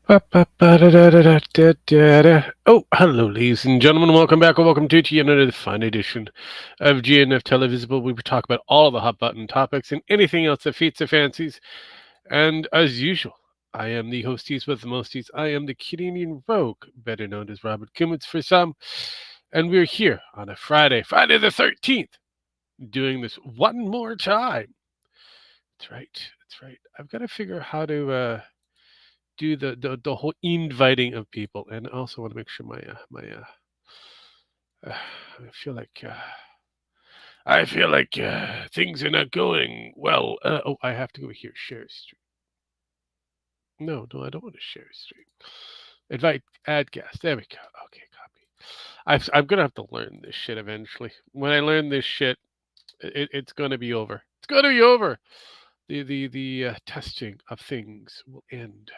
Oh, hello, ladies and gentlemen. Welcome back, or welcome to another fine edition of GNF Televisable. We talk about all the hot button topics and anything else that feats the fancies. And as usual, I am the hosties with the mosties. I am the Canadian Rogue, better known as Robert Kimmins for some. And we're here on a Friday the 13th, doing this one more time. That's right. That's right. I've got to figure out how to do the whole inviting of people, and I also want to make sure I feel like things are not going well. Oh, I have to go here. Share stream. No, no, I don't want to share stream. Invite add guest. There we go. Okay, copy. I'm gonna have to learn this shit eventually. When I learn this shit, it's gonna be over. It's gonna be over. The testing of things will end,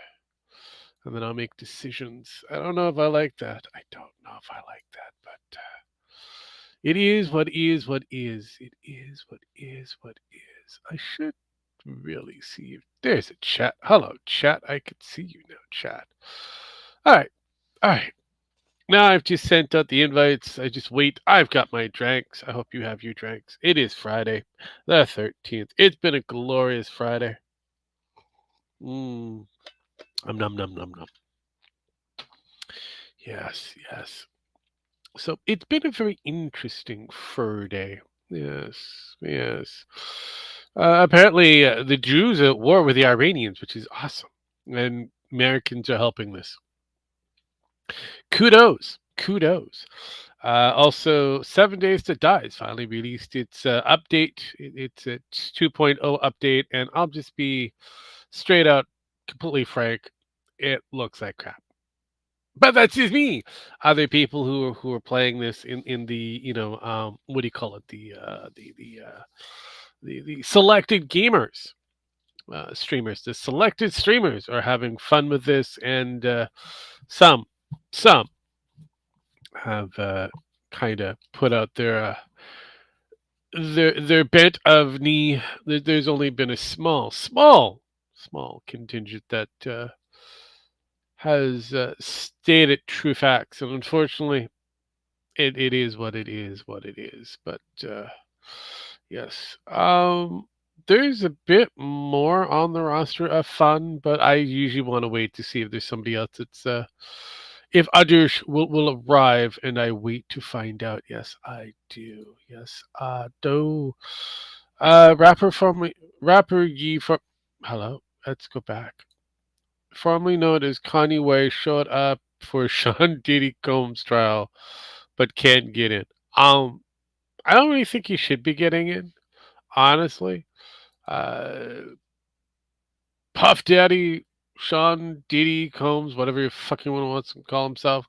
and then I'll make decisions. I don't know if I like that. I don't know if I like that, but it is what is what is. It is what is what is. I should really see if there's a chat. Hello, chat. I can see you now, chat. All right, all right. Now I've just sent out the invites. I just wait. I've got my drinks. I hope you have your drinks. It is Friday, the 13th. It's been a glorious Friday. Mmm. Num num num num. Yes, yes. So it's been a very interesting fur day. Yes, yes. Apparently, the Jews are at war with the Iranians, which is awesome, and Americans are helping this. Kudos, kudos. Also, 7 Days to Die has finally released its update. It's a 2.0 update, and I'll just be straight out, completely frank. It looks like crap. But that's just me. Other people who are playing this in the what do you call it, the selected gamers, streamers, the selected streamers are having fun with this, and some some have kind of put out their bent of knee. There's only been a small contingent that has stated true facts, and unfortunately, it is what it is, what it is. But yes, there's a bit more on the roster of fun, but I usually want to wait to see if there's somebody else that's if others will arrive, and I wait to find out. Yes, I do. Yes, I do. Rapper Yee from hello. Let's go back. Formerly known as Kanye West showed up for Sean Diddy Combs trial, but can't get in. Um, I don't really think he should be getting in, honestly. Uh, Puff Daddy, Sean Diddy Combs, whatever you fucking one wants to call himself,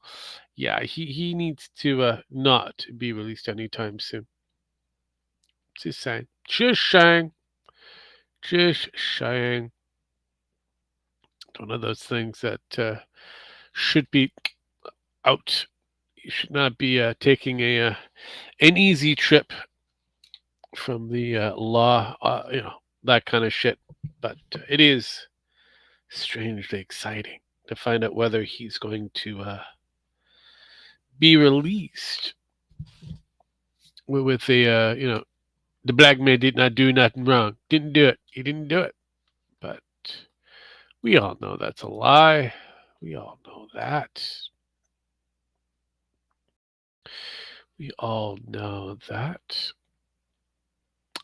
yeah, he needs to not be released anytime soon. Just saying. Just saying. Just saying. One of those things that should be out. You should not be taking a an easy trip from the law, that kind of shit. But it is strangely exciting to find out whether he's going to be released with the, the black man did not do nothing wrong. Didn't do it. He didn't do it. But we all know that's a lie. We all know that. We all know that.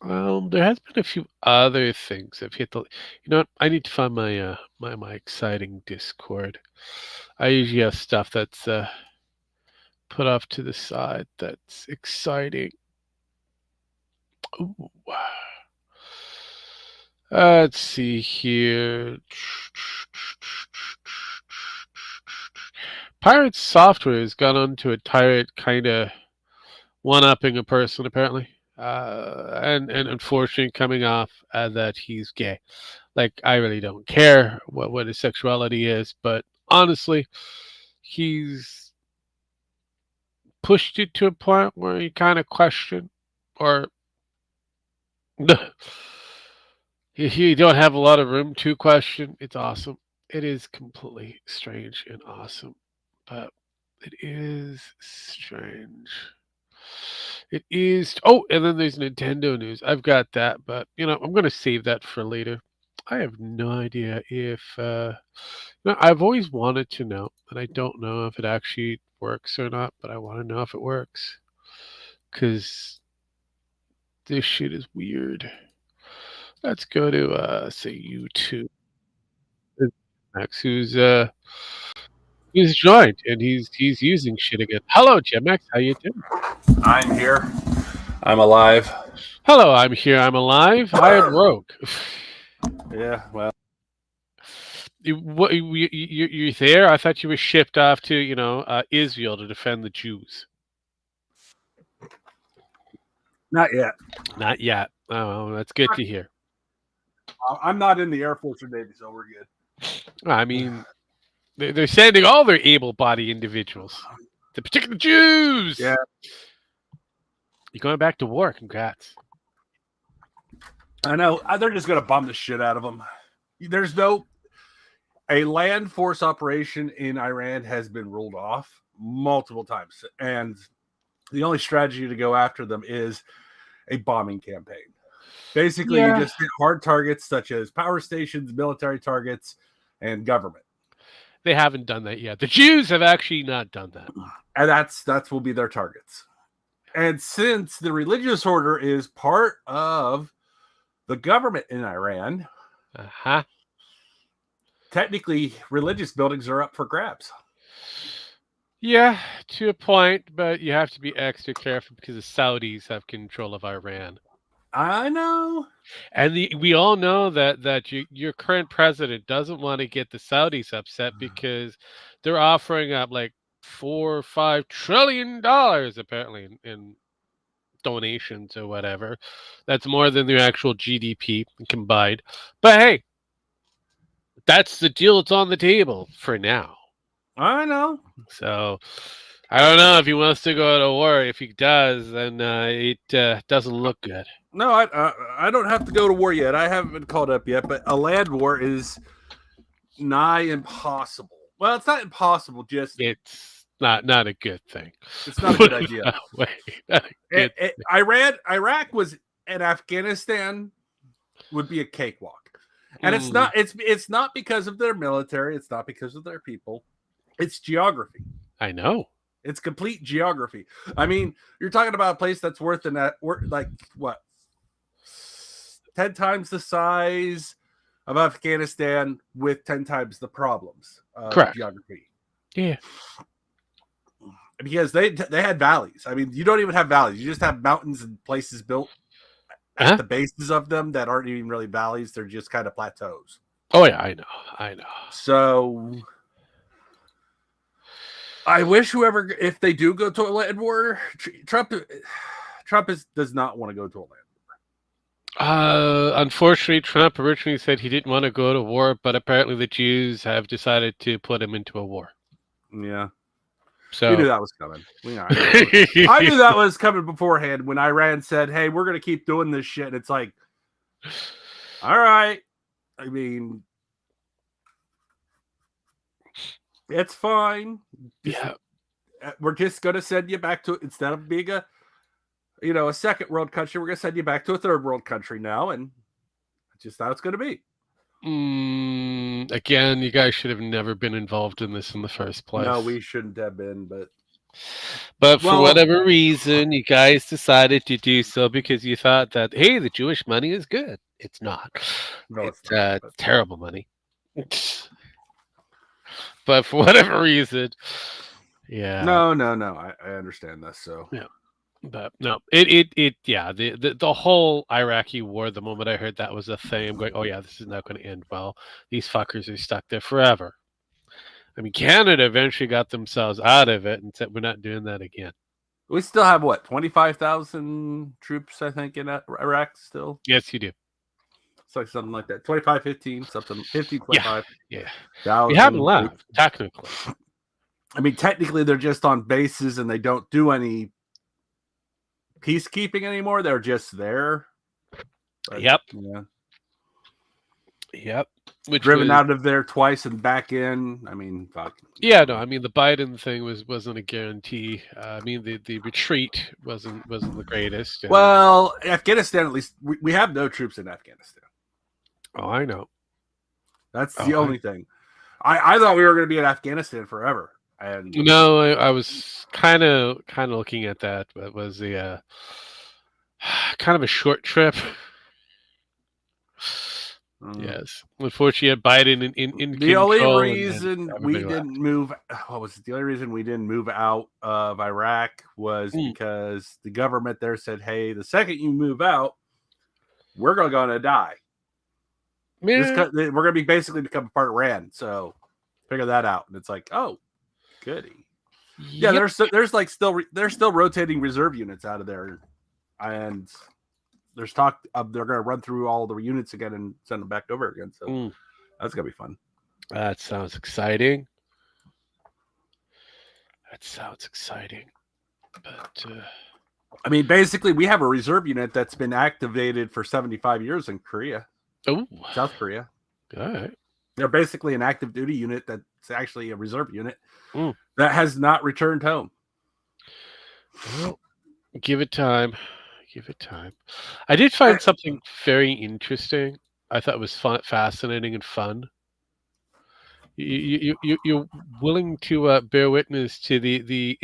There has been a few other things I've hit the. You know what? I need to find my my exciting Discord. I usually have stuff that's put off to the side that's exciting. Ooh. Let's see here. Pirate Software has gone on to a tirade, kind of one-upping a person apparently, and unfortunately coming off that he's gay. Like, I really don't care what his sexuality is, but honestly, he's pushed it to a point where you kind of question, or you don't have a lot of room to question. It's awesome. It is completely strange and awesome, but it is strange. It is. Oh, and then there's Nintendo news. I've got that, but I'm going to save that for later. I have no idea if. No, I've always wanted to know, and I don't know if it actually works or not, but I want to know if it works because this shit is weird. Let's go to say YouTube. Max, who's joined, and he's using shit again. Hello, Jim X. How you doing? I'm here. I'm alive. Hello, I'm here. I'm alive. I am Rogue. Yeah, well, You're there? I thought you were shipped off to Israel to defend the Jews. not yet. Not yet. Oh, that's good to hear. I'm not in the Air Force or Navy, so we're good. I mean, they're sending all their able-bodied individuals, the particular Jews. Yeah. You're going back to war. Congrats. I know. They're just going to bomb the shit out of them. There's a land force operation in Iran has been ruled off multiple times. And the only strategy to go after them is a bombing campaign. Basically, you just hit hard targets such as power stations, military targets, and government. They haven't done that yet. The Jews have actually not done that. And that's will be their targets. And since the religious order is part of the government in Iran, technically religious buildings are up for grabs. Yeah, to a point, but you have to be extra careful because the Saudis have control of Iran. I know. And we all know that your current president doesn't want to get the Saudis upset because they're offering up like $4 or $5 trillion apparently in donations or whatever. That's more than their actual GDP combined. But hey, that's the deal that's on the table for now. I know. So I don't know if he wants to go to war. If he does, then it doesn't look good. No, I don't have to go to war yet. I haven't been called up yet, but a land war is nigh impossible. Well, it's not impossible. Just it's not a good thing. It's not a good idea. Iraq was and Afghanistan would be a cakewalk, and it's not. It's not because of their military. It's not because of their people. It's geography. I know. It's complete geography. I mean, you're talking about a place that's worth like what? 10 times the size of Afghanistan with 10 times the problems of Correct. Geography. Yeah. Because they had valleys. I mean, you don't even have valleys. You just have mountains and places built at the bases of them that aren't even really valleys. They're just kind of plateaus. Oh, yeah, I know. So I wish if they do go to a land war, Trump does not want to go to a land war. Unfortunately, Trump originally said he didn't want to go to war, but apparently the Jews have decided to put him into a war. Yeah. So we knew that was coming. I knew that was coming beforehand when Iran said, hey, we're going to keep doing this shit. And it's like, all right. I mean, it's fine. Yeah. We're just going to send you back to, instead of being a second world country, we're going to send you back to a third world country now. And that's just how it's going to be. Again, you guys should have never been involved in this in the first place. No, we shouldn't have been, but for whatever reason, you guys decided to do so because you thought that, hey, the Jewish money is good. It's not. No, it's terrible money. But for whatever reason, yeah. No. I understand this. So yeah. But no, the whole Iraqi war, the moment I heard that was a thing, I'm going, oh yeah, this is not going to end well. These fuckers are stuck there forever. I mean, Canada eventually got themselves out of it and said, we're not doing that again. We still have, 25,000 troops, I think, in Iraq still? Yes, you do. It's like something like that. 25, 15, something, 50, 25. Yeah. We haven't left, technically. I mean, technically, they're just on bases and they don't do any peacekeeping anymore. They're just there. But, yep. Yeah. Yep. which driven was out of there twice and back in. I mean, fuck. yeah, no, I mean the Biden thing wasn't a guarantee. I mean the retreat wasn't the greatest, and Well, Afghanistan, at least, we have no troops in Afghanistan. oh, I know. That's Oh, the only thing. I thought we were going to be in Afghanistan forever. And no, I was kind of looking at that, but it was the kind of a short trip. Yes, unfortunately, you had Biden in the only control, and reason we everybody left. didn't move, what was it? The only reason we didn't move out of Iraq was Mm. because the government there said, hey, the second you move out, we're going to die. Yeah, We're going to be basically become part of Iran. So figure that out. And it's like, oh, goody. Yeah, yep. there's still rotating reserve units out of there, and there's talk of they're going to run through all the units again and send them back over again. So that's going to be fun. That sounds exciting. That sounds exciting. But I mean, basically, we have a reserve unit that's been activated for 75 years in Korea, South Korea. All right. They're basically an active duty unit that's actually a reserve unit that has not returned home. Well, give it time. Give it time. I did find something very interesting. I thought it was fascinating and fun. You're willing to bear witness to the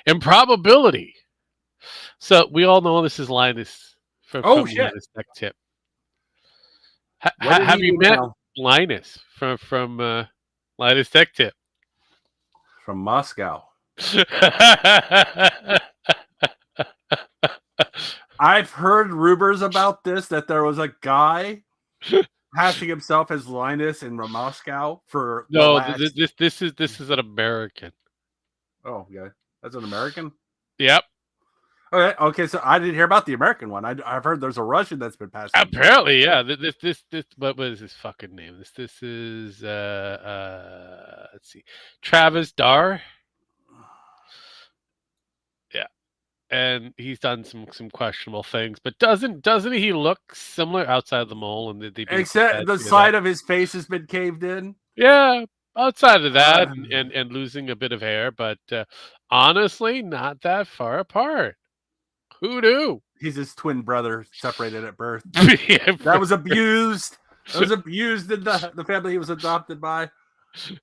improbability. So we all know this is Linus from Linus Tech Tip. Have you met Linus from Linus Tech Tip? From Moscow. I've heard rumors about this, that there was a guy passing himself as Linus in Moscow for this is an American. Oh, yeah. That's an American? Yep. Okay, so I didn't hear about the American one. I've heard there's a Russian that's been passed. Apparently, yeah. This what is his fucking name? This is let's see. Travis Dar. Yeah. And he's done some questionable things, but doesn't he look similar outside the mole, and except the side of his face has been caved in? Yeah, outside of that and losing a bit of hair, but honestly, not that far apart. Who knew? He's his twin brother, separated at birth. That was abused. That was abused in the family he was adopted by.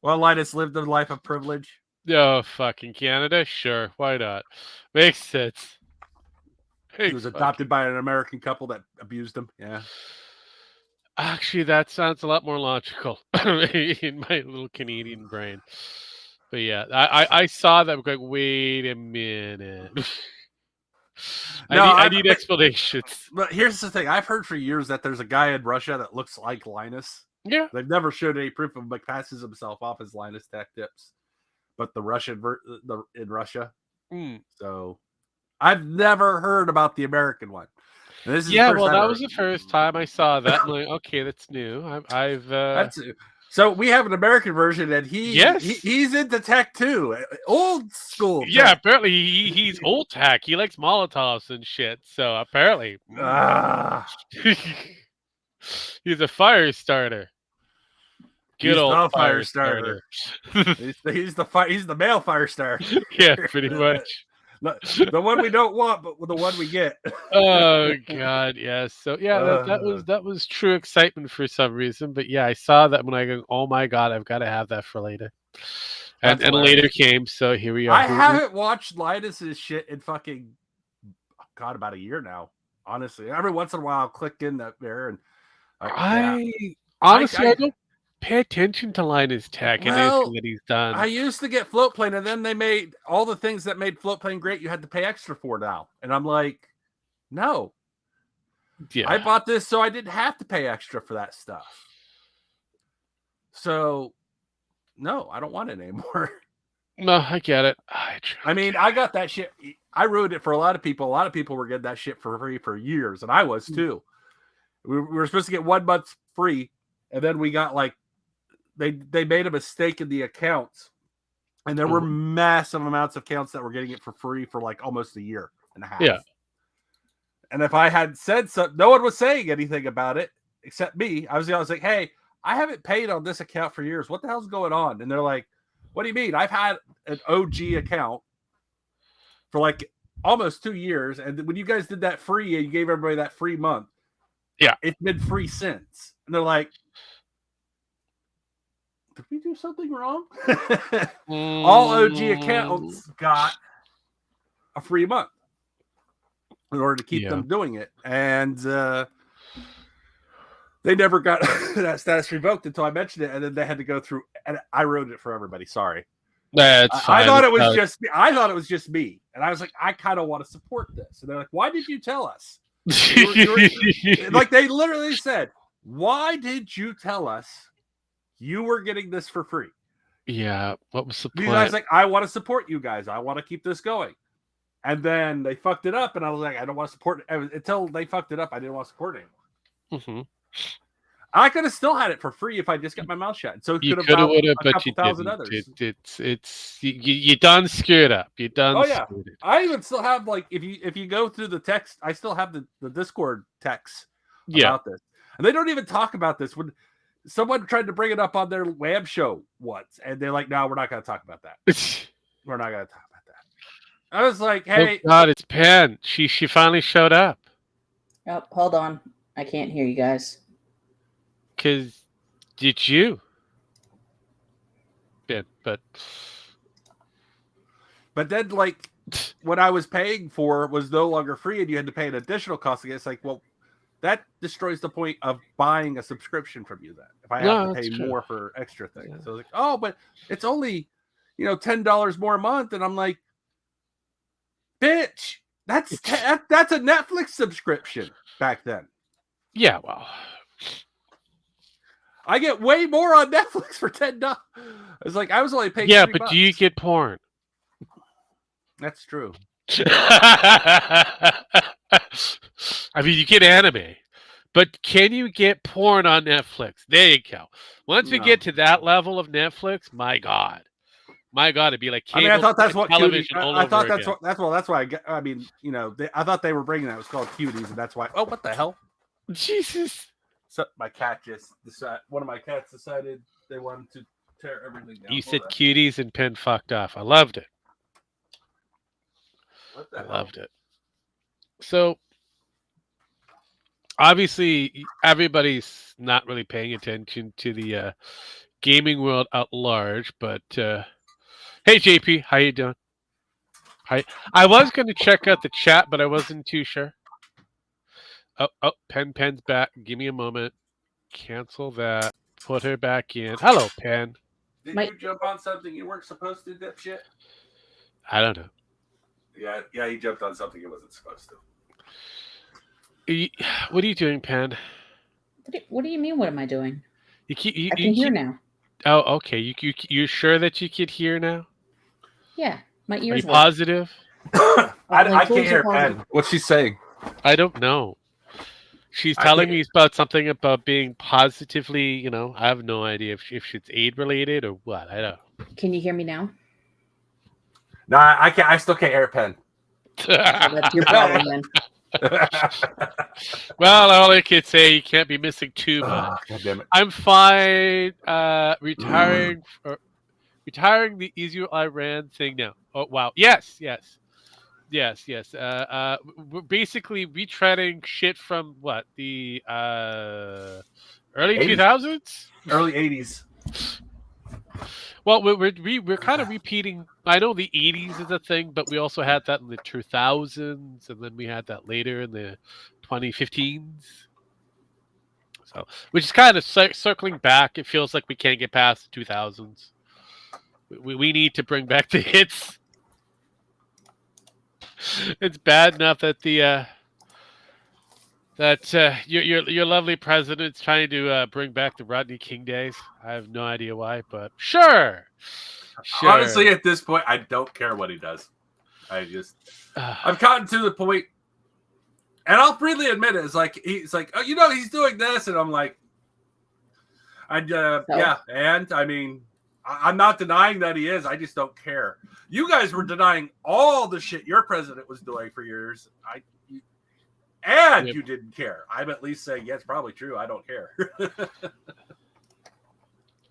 Well, Linus lived a life of privilege. Oh, fucking Canada? Sure, why not? Makes sense. He was adopted by an American couple that abused him. Yeah. Actually, that sounds a lot more logical in my little Canadian brain. But yeah, I saw that. I'm going, wait a minute. I need explanations. But here's the thing: I've heard for years that there's a guy in Russia that looks like Linus. Yeah, they've never showed any proof of him, but passes himself off as Linus Tech Tips. But the Russian in Russia. So I've never heard about the American one. Yeah, well, that was the first time I saw that. I'm like, okay, that's new. So we have an American version, and he's into tech too, old school. Yeah, tech. Apparently he's old tech. He likes Molotovs and shit. So apparently, he's a fire starter. Good old fire starter. he's the male fire starter. Yeah, pretty much. The one we don't want, but the one we get. Oh God, yes. So yeah, that was true excitement for some reason. But yeah, I saw that when I go, oh my God, I've got to have that for later. And later came, so here we are. I haven't watched Linus's shit in fucking about a year now. Honestly, every once in a while I'll click in there, and honestly I don't pay attention to Linus Tech and anything that he's done. I used to get Float Plane, and then they made all the things that made Float Plane great. You had to pay extra for now, and I'm like, no. Yeah, I bought this so I didn't have to pay extra for that stuff. So, no, I don't want it anymore. No, I get it. I mean, I got that shit. I ruined it for a lot of people. A lot of people were getting that shit for free for years, and I was too. We were supposed to get 1 month free, and then we got like they made a mistake in the accounts, and there were massive amounts of accounts that were getting it for free for like almost a year and a half. Yeah. And if I had said so, no one was saying anything about it except me. I was like, hey, I haven't paid on this account for years. What the hell's going on? And they're like, what do you mean? I've had an OG account for like almost 2 years. And when you guys did that free, and you gave everybody that free month, Yeah. it's been free since. And they're like, did we do something wrong? All OG accounts got a free month in order to keep them doing it. And they never got that status revoked until I mentioned it, and then they had to go through. And I wrote it for everybody. Sorry, that's fine. I thought it was just me. I thought it was just me, and I was like, I kind of want to support this. And they're like, why did you tell us? Like they literally said, why did you tell us you were getting this for free? Yeah, what was the point? I was like, I want to support you guys. I want to keep this going. And then they fucked it up, and I was like, I don't want to support it. Until they fucked it up, I didn't want to support it anymore. Mm-hmm. I could have still had it for free if I just got my mouth shut. So it you could have have been a couple thousand others. It's you done screwed up. You done. Oh yeah, I even still have like if you go through the text, I still have the Discord text about this, and they don't even talk about this. When someone tried to bring it up on their web show once, and they're like, "No, we're not going to talk about that. We're not going to talk about that." I was like, "Hey, oh God, it's Pen. She finally showed up." Oh, hold on, I can't hear you guys. Because did you? Yeah, but then like what I was paying for was no longer free, and you had to pay an additional cost. It's like, well, that destroys the point of buying a subscription from you. Then if I have to pay more for extra things, so like, oh, but it's only $10 more a month, and I'm like, bitch, that's a Netflix subscription back then. Yeah, well. I get way more on Netflix for $10. It's like I was only paying. Yeah, but do you get porn? That's true. I mean, you get anime, but can you get porn on Netflix? There you go. Once we get to that level of Netflix, my God, it'd be like cable. I mean, I thought that's what television. I thought that's what that's why. I mean, I thought they were bringing that. It was called Cuties, and that's why. Oh, what the hell? Jesus. So my cat one of my cats decided they wanted to tear everything down. You said Cuties and Pen fucked off. I loved it. Loved it. So obviously everybody's not really paying attention to the gaming world at large, but hey JP, how you doing? Hi. I was going to check out the chat, but I wasn't too sure. Oh, Pen's back. Give me a moment. Cancel that. Put her back in. Hello, Pen. Did you jump on something you weren't supposed to, dipshit? I don't know. Yeah, he jumped on something he wasn't supposed to. What are you doing, Pen? What do you mean? What am I doing? I can hear now. Oh, okay. You're sure that you could hear now? Yeah, my ears. Are you positive? I can't hear Pen. What's she saying? I don't know. She's telling me about something about being positively, I have no idea if it's aid related or what. I don't know. Can you hear me now? No, I can't. I still can't hear Pen. That's your problem then. Well, all I could say, you can't be missing too much. God damn it. I'm fine. Retiring the Israel Iran thing now. Oh wow. Yes. Basically retreading shit from what, the early 2000s, early 80s. Well, we're kind of repeating. I know the 80s is a thing, but we also had that in the 2000s, and then we had that later in the 2015s. So, which is kind of circling back. It feels like we can't get past the 2000s. We need to bring back the hits. It's bad enough that your lovely president's trying to bring back the Rodney King days. I have no idea why, but sure. Honestly, at this point, I don't care what he does. I've gotten to the point, and I'll freely admit it. It's like he's like, oh, he's doing this, and I'm like, yeah, and I mean, I'm not denying that he is. I just don't care. You guys were denying all the shit your president was doing for years. You didn't care. I'm at least saying, yeah, it's probably true. I don't care.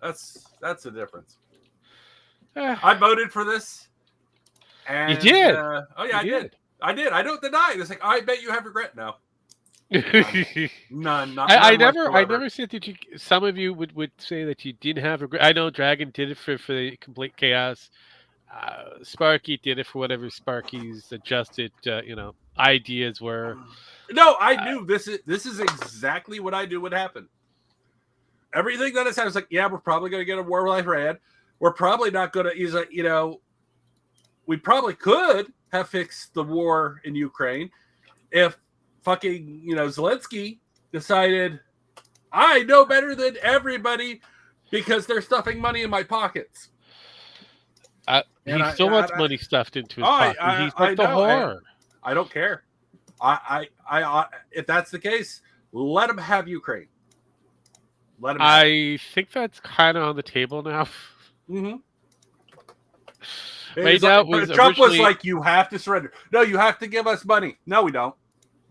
That's the difference. Eh, I voted for this. And, you did. Oh, yeah, You did. I did. I don't deny it. It's like, I bet you have regret now. None. Not I none never whatsoever. said that you. Some of you would say that you didn't have regret. I know Dragon did it for the complete chaos. Sparky did it for whatever Sparky's adjusted, ideas were. No, I knew this is exactly what I knew would happen. Everything that I said was like, yeah, we're probably going to get a war with Iran. We're probably not going to use it. We probably could have fixed the war in Ukraine if fucking, Zelensky decided I know better than everybody because they're stuffing money in my pockets. He still wants money stuffed into his pocket. He's like the whore. I don't care. I if that's the case, let him have Ukraine. Let him. I think that's kind of on the table now. Mm-hmm. Right now, Trump was like, "You have to surrender. No, you have to give us money. No, we don't.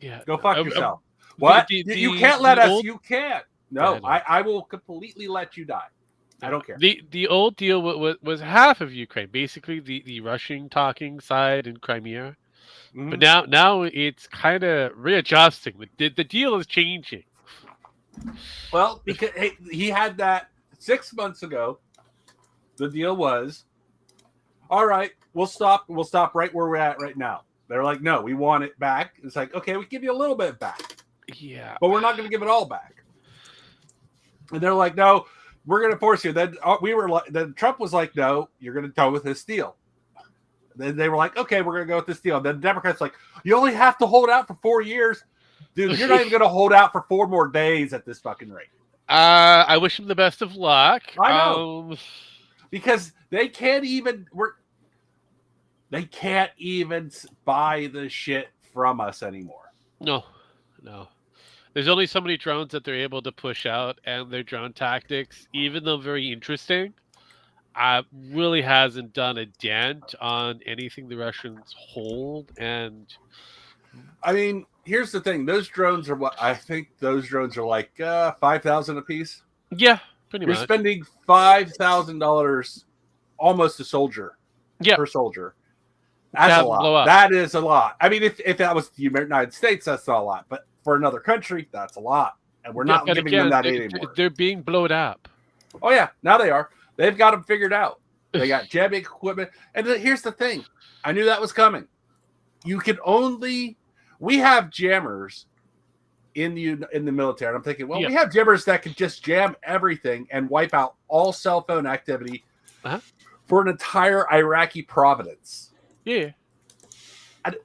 Yeah, go fuck yourself. What? You can't let us. You can't. No, yeah, I will completely let you die. I don't care. The old deal was half of Ukraine, basically the Russian talking side in Crimea. Mm-hmm. But now it's kind of readjusting. The deal is changing. Well, because he had that 6 months ago. The deal was, all right, we'll stop right where we're at right now. They're like, no, we want it back. It's like, okay, we give you a little bit back. Yeah. But we're not going to give it all back. And they're like, no, we're going to force you. Then then Trump was like, no, you're going to go with this deal. Then they were like, okay, we're going to go with this deal. Then the Democrats like, you only have to hold out for 4 years. Dude, you're not even going to hold out for 4 more days at this fucking rate. I wish him the best of luck. I know. Because they can't even buy the shit from us anymore. No. There's only so many drones that they're able to push out, and their drone tactics, even though very interesting, really hasn't done a dent on anything the Russians hold. And I mean, here's the thing: those drones are what I think. Those drones are like $5,000 a piece. Yeah, pretty much. You're spending $5,000 almost a soldier. Yeah, per soldier. That's a lot. That is a lot. I mean, if that was the United States, that's not a lot. But for another country, that's a lot. And we're not giving them that anymore. They're being blown up. Oh, yeah. Now they are. They've got them figured out. They got jamming equipment. And here's the thing. I knew that was coming. We have jammers in the military. And I'm thinking, well, we have jammers that can just jam everything and wipe out all cell phone activity for an entire Iraqi province. Yeah.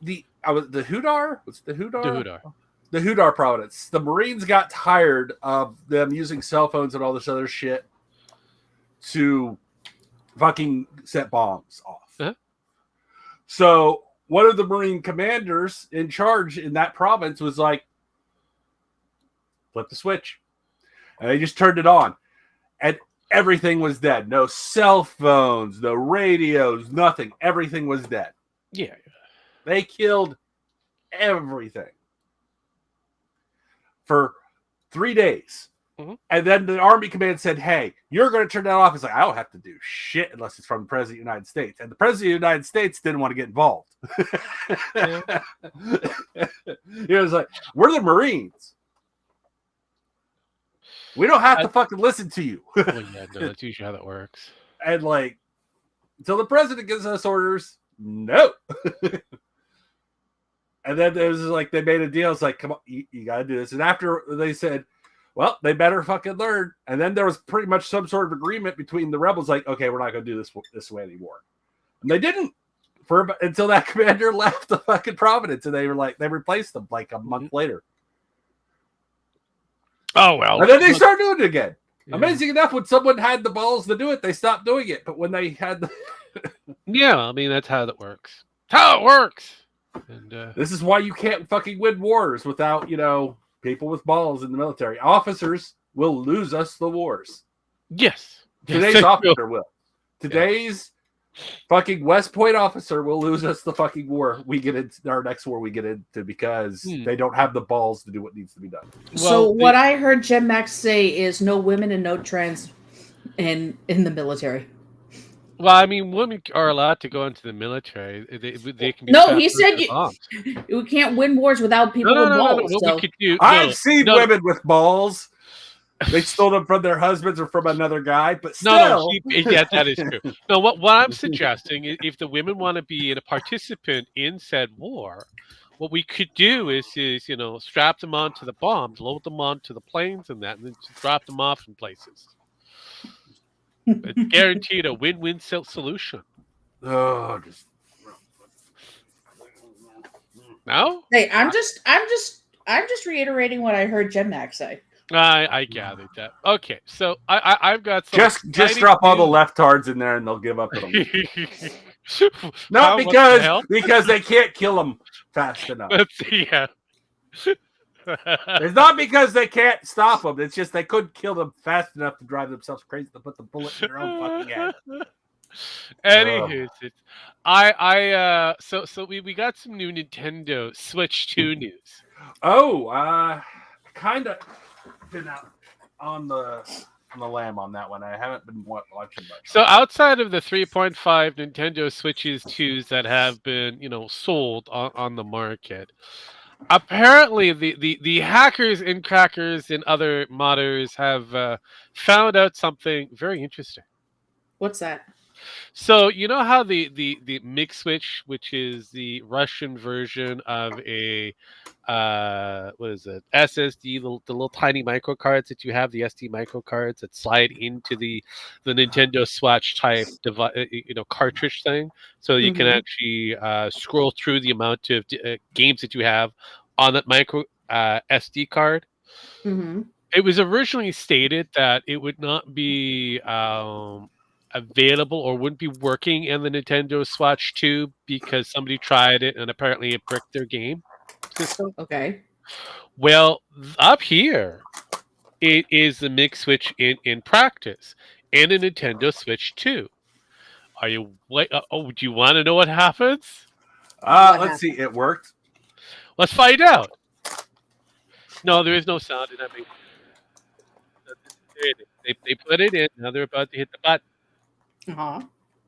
The Hudar? What's the Hudar? The Hudar. The Hudar province. The Marines got tired of them using cell phones and all this other shit to fucking set bombs off. Uh-huh. So one of the Marine commanders in charge in that province was like, flip the switch. And they just turned it on. And everything was dead. No cell phones, no radios, nothing. Everything was dead. Yeah. They killed everything for 3 days. Mm-hmm. And then the Army command said, hey, you're going to turn that off. It's like, I don't have to do shit unless it's from the President of the United States. And the President of the United States didn't want to get involved. He was like, we're the Marines. We don't have to fucking listen to you. Well, yeah, no, that's usually how that works. And like, until the president gives us orders, no. And then it was like, they made a deal. It's like, come on, you got to do this. And after they said, well, they better fucking learn. And then there was pretty much some sort of agreement between the rebels, like, okay, we're not going to do this way anymore. And they didn't until that commander left the fucking province. And they were like, they replaced them like a month later. Oh, well. And then they started doing it again. Yeah. Amazing enough, when someone had the balls to do it, they stopped doing it. But when they had yeah, I mean, that's how that works. How it works. And this is why you can't fucking win wars without, people with balls in the military. Officers will lose us the wars. Yes. Today's officer will. Today's fucking West Point officer will lose us the fucking war we get into, our next war we get into, because they don't have the balls to do what needs to be done. So what I heard Jen Max say is no women and no trans in the military. Well, I mean, women are allowed to go into the military. They can be No, strapped he onto said the bombs. you can't win wars without No, people no, with no, no, no. balls. What we So could do? I've No, seen no, no. women with balls. They stole them from their husbands or from another guy, but No, no, still. yeah, that is true. No, what I'm suggesting is if the women want to be a participant in said war, what we could do is strap them onto the bombs, load them onto the planes and that, and then just drop them off in places. It's guaranteed a win-win solution. Oh, just No, hey, I'm just reiterating what I heard Jen Mac say. I gathered that. Okay, so I've got some just exciting drop all the news. leftards in there and they'll give up in a week. Not Tom, what the hell? because they can't kill them fast enough. Let's see. Yeah. It's not because they can't stop them. It's just they couldn't kill them fast enough to drive themselves crazy to put the bullet in their own fucking head. Anywho, so we got some new Nintendo Switch 2 news. Oh, kind of been out on the lamb on that one. I haven't been watching much. So outside of the 3.5 Nintendo Switches 2s that have been, sold on the market, apparently the hackers and crackers and other modders have found out something very interesting. What's that? So you know how the Mix Switch, which is the Russian version of a what is it, SSD, the little tiny micro cards that you have, the SD micro cards that slide into the Nintendo Switch type device, cartridge thing, so you can actually scroll through the amount of games that you have on that micro SD card. Mm-hmm. It was originally stated that it would not be available or wouldn't be working in the Nintendo Switch 2 because somebody tried it and apparently it bricked their game system. Okay. Well, up here, it is the Mix Switch in practice and a Nintendo Switch 2. Are you do you want to know what happens? Let's see. It worked. Let's find out. No, there is no sound. And I mean, they put it in. Now they're about to hit the button. Uh-huh.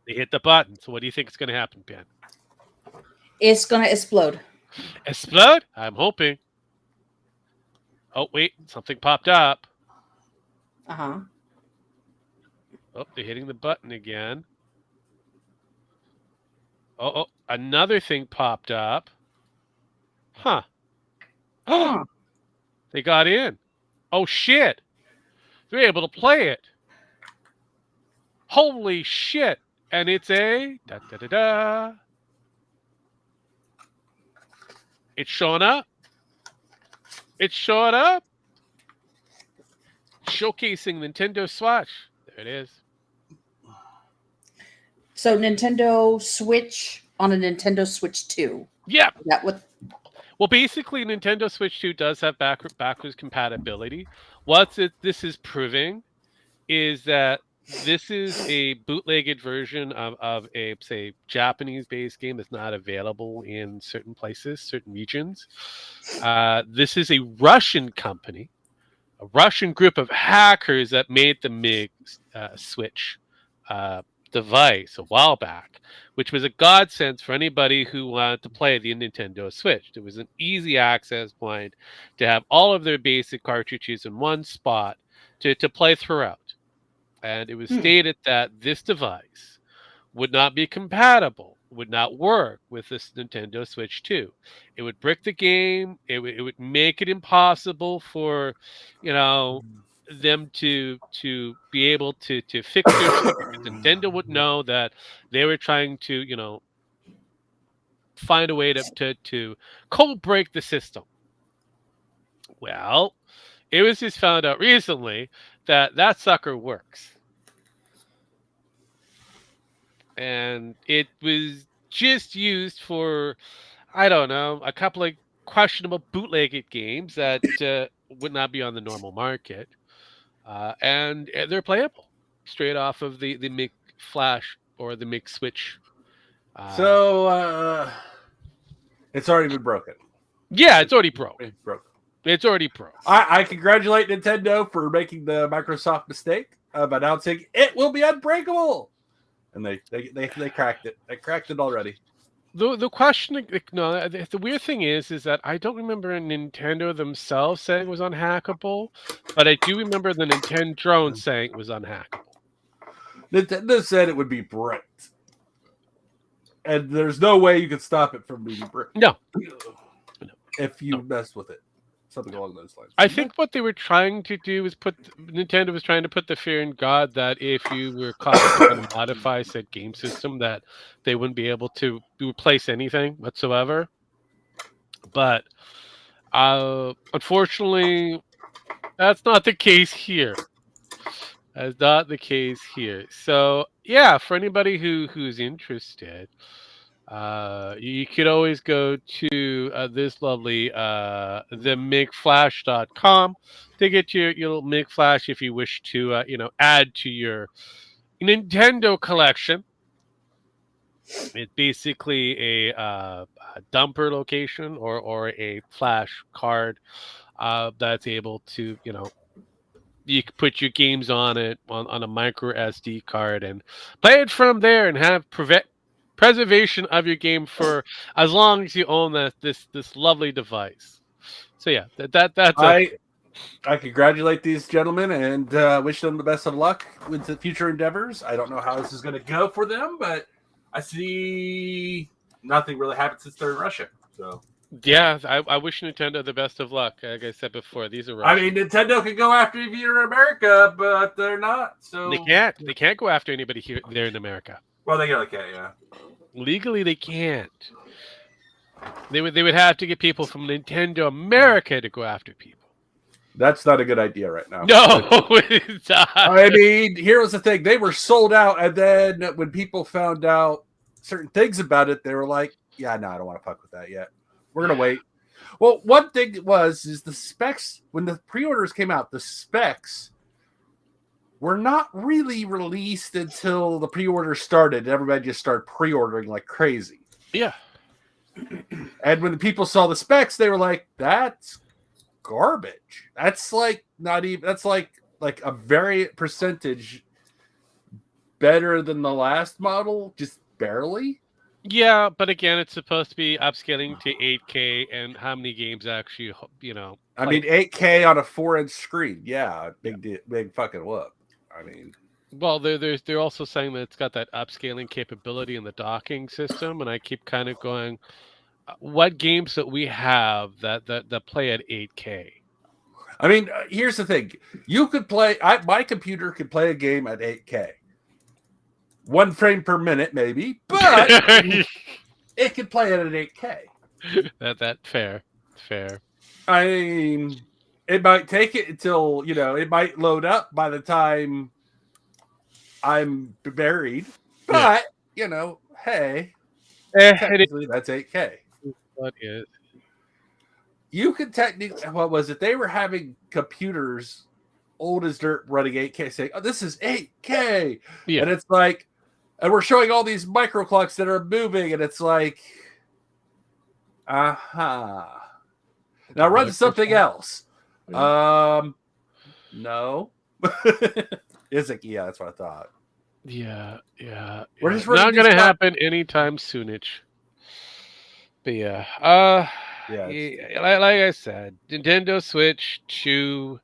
They hit the button. So what do you think is going to happen, Ben? It's gonna explode. Explode? I'm hoping. Oh, wait. Something popped up. Uh-huh. Oh, they're hitting the button again. Oh, another thing popped up. Huh. Oh, they got in. Oh, shit. They're able to play it. Holy shit. And it's a da-da-da-da. It's showing up. It's showing up. Showcasing Nintendo Switch. There it is. So Nintendo Switch on a Nintendo Switch 2. Yeah. Is that what? Well, basically, Nintendo Switch 2 does have backwards compatibility. What this is proving is that this is a bootlegged version of a, say, Japanese-based game that's not available in certain places, certain regions. This is a Russian company, a Russian group of hackers that made the Mix Switch device a while back, which was a godsend for anybody who wanted to play the Nintendo Switch. It was an easy access point to have all of their basic cartridges in one spot to play throughout. And it was stated that this device would not be compatible, would not work with this Nintendo Switch 2. It would brick the game. It would make it impossible for, them to be able to fix their shit. Nintendo would know that they were trying to, find a way to cold break the system. Well, it was just found out recently that sucker works. And it was just used for, I don't know, a couple of questionable bootlegged games that would not be on the normal market. And they're playable straight off of the Mix Flash or the Mix Switch. So it's already been broken. Yeah, it's already broke. It's broken. It's already broke. I congratulate Nintendo for making the Microsoft mistake of announcing it will be unbreakable, and they cracked it. They cracked it already. The question, no, the weird thing is that I don't remember Nintendo themselves saying it was unhackable, but I do remember the Nintendo drone saying it was unhackable. Nintendo said it would be bricked, and there's no way you could stop it from being bricked. No, if you mess with it, something along those lines. I think what they were trying to do is Nintendo was trying to put the fear in God that if you were caused to modify said game system, that they wouldn't be able to replace anything whatsoever. But unfortunately, that's not the case here. That's not the case here. So yeah, for anybody who's interested, you could always go to this lovely themigflash.com to get your little MIG flash if you wish to add to your Nintendo collection. It's basically a dumper location or a flash card that's able to you can put your games on it on a micro SD card and play it from there and have preservation of your game for as long as you own this lovely device. So yeah, that's I congratulate these gentlemen and wish them the best of luck with the future endeavors. I don't know how this is going to go for them, but I see nothing really happened since they're in Russia. So yeah, I wish Nintendo the best of luck. Like I said before, these are Russian. I mean, Nintendo can go after you here in America, but they're not. So they can't go after anybody here there in America. Well, they can't, yeah. Legally, they can't. They would have to get people from Nintendo America to go after people. That's not a good idea right now. No, it's not. I mean, here was the thing: they were sold out, and then when people found out certain things about it, they were like, "Yeah, no, I don't want to fuck with that yet. We're gonna wait." Well, one thing is the specs when the pre-orders came out. The specs were not really released until the pre-order started. Everybody just started pre-ordering like crazy. Yeah. And when the people saw the specs, they were like, "That's garbage. That's like not even. That's like a very percentage better than the last model, just barely." Yeah, but again, it's supposed to be upscaling to 8K, and how many games actually, I mean, 8K on a 4-inch screen. Yeah, big fucking whoop. I mean, well, they're also saying that it's got that upscaling capability in the docking system, and I keep kind of going, what games that we have that play at 8K? I mean, here's the thing: you could play. My computer could play a game at 8K. 1 frame per minute, maybe, but it could play it at 8K. That fair. I mean, it might take it until it might load up by the time I'm buried, but hey, technically that's 8K. What is? You could technically, what was it? They were having computers old as dirt running 8K, saying, "Oh, this is 8K," and it's like. And we're showing all these microclocks that are moving, and it's like, Now run something else. No. Is it? Yeah, that's what I thought. Yeah. We're just not going to happen anytime soonich. But yeah. Like I said, Nintendo Switch 2.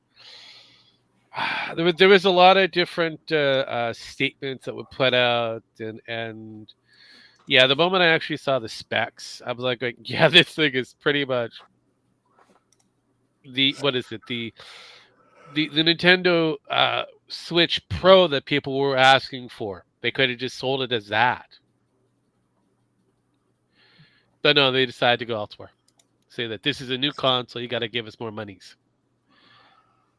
There was a lot of different statements that were put out, and yeah, the moment I actually saw the specs, I was like, yeah, this thing is pretty much the Nintendo Switch Pro that people were asking for. They could have just sold it as that, but no, they decided to go elsewhere. Say that this is a new console, you got to give us more monies.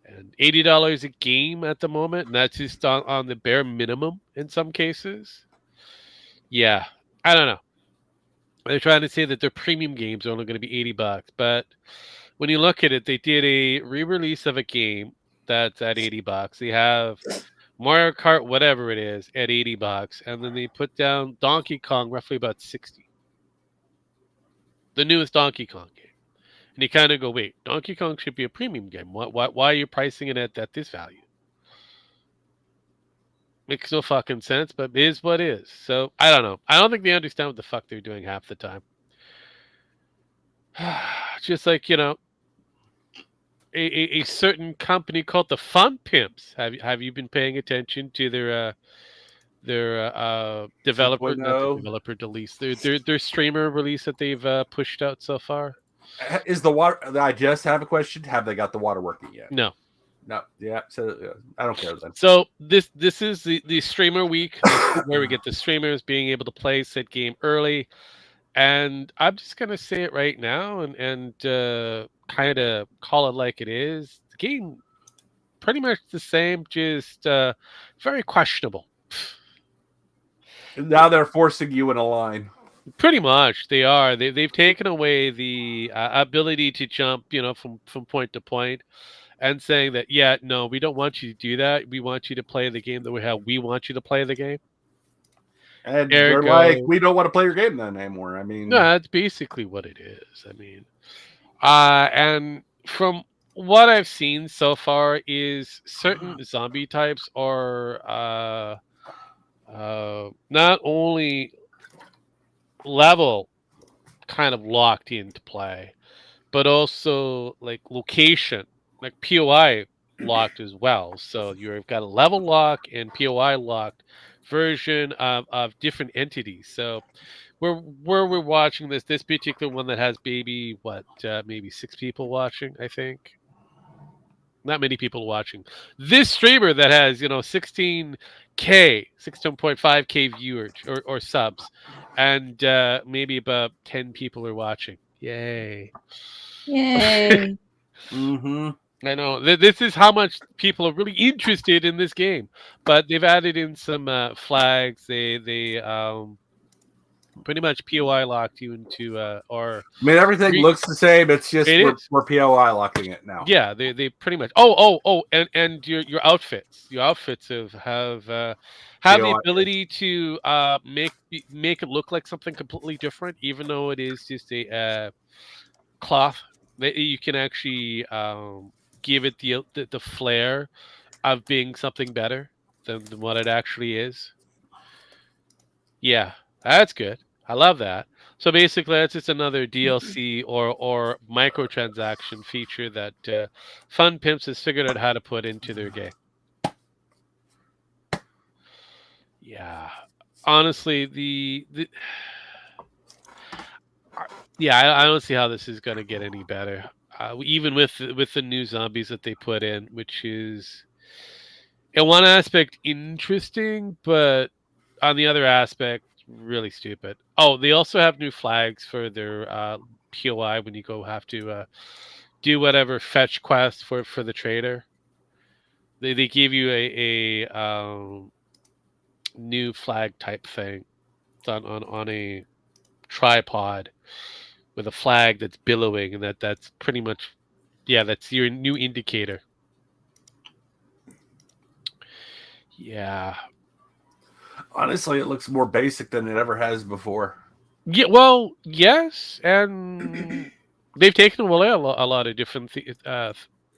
And $80 a game at the moment, and that's just on the bare minimum in some cases. Yeah, I don't know. They're trying to say that their premium games are only going to be $80, but when you look at it, they did a re-release of a game that's at $80. They have Mario Kart, whatever it is, at $80, and then they put down Donkey Kong roughly about $60. The newest Donkey Kong game. And you kind of go, wait, Donkey Kong should be a premium game. Why are you pricing it at this value? Makes no fucking sense, but it is what is. So I don't know. I don't think they understand what the fuck they're doing half the time. Just like a certain company called the Fun Pimps. Have you been paying attention to their developer, not their 2.0. developer release, their streamer release that they've pushed out so far? Is the water? I just have a question. Have they got the water working yet? No. No. Yeah. So I don't care then. So this is the streamer week. This is where we get the streamers being able to play said game early. And I'm just gonna say it right now and kind of call it like it is. The game pretty much the same, just very questionable. Now they're forcing you in a line. Pretty much, they are. They've taken away the ability to jump, from point to point, and saying that, yeah, no, we don't want you to do that. We want you to play the game the way how we want you to play the game. And they're like, Ergo, we don't want to play your game then anymore. I mean, no, that's basically what it is. I mean, and from what I've seen so far is certain zombie types are not only level kind of locked into play, but also like location, like POI locked as well. So you've got a level lock and POI locked version of different entities. So where we're watching this particular one that has maybe 6 people watching, I think. Not many people watching. This streamer that has 16.5k viewers or subs, and maybe about 10 people are watching. Yay! Yay. mm-hmm. I know this is how much people are really interested in this game, but they've added in some flags. They pretty much POI locked you into or I mean, everything looks the same. It's just it is. we're POI locking it now. Yeah, they pretty much. And your outfits, have the POI. ability to make it look like something completely different, even though it is just a cloth. That you can actually give it the flair of being something better than what it actually is. Yeah, that's good. I love that. So basically, that's just another DLC or microtransaction feature that Fun Pimps has figured out how to put into their game. Yeah, honestly, I don't see how this is going to get any better. Even with the new zombies that they put in, which is in one aspect interesting, but on the other aspect really stupid. Oh, they also have new flags for their POI when you go have to do whatever fetch quest for the trader. They give you a new flag type thing. It's on a tripod with a flag that's billowing, and that's pretty much that's your new indicator. Yeah. Honestly, it looks more basic than it ever has before. Yeah, well, yes, and they've taken away a lot of different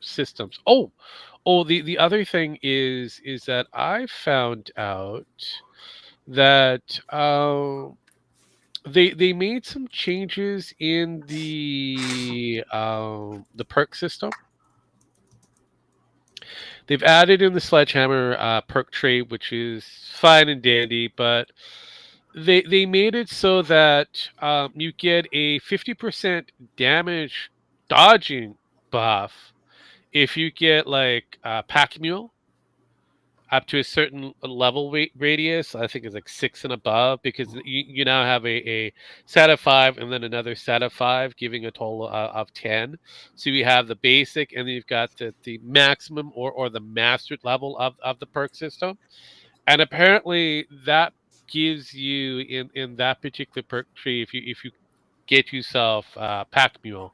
systems. The other thing is that I found out that they made some changes in the perk system. They've added in the sledgehammer perk tree, which is fine and dandy, but they made it so that you get a 50% damage dodging buff if you get like pack mule up to a certain level radius. I think it's like 6 and above, because you now have a set of 5 and then another set of 5, giving a total of 10. So you have the basic, and then you've got the maximum or the mastered level of the perk system. And apparently that gives you in that particular perk tree, if you get yourself pack mule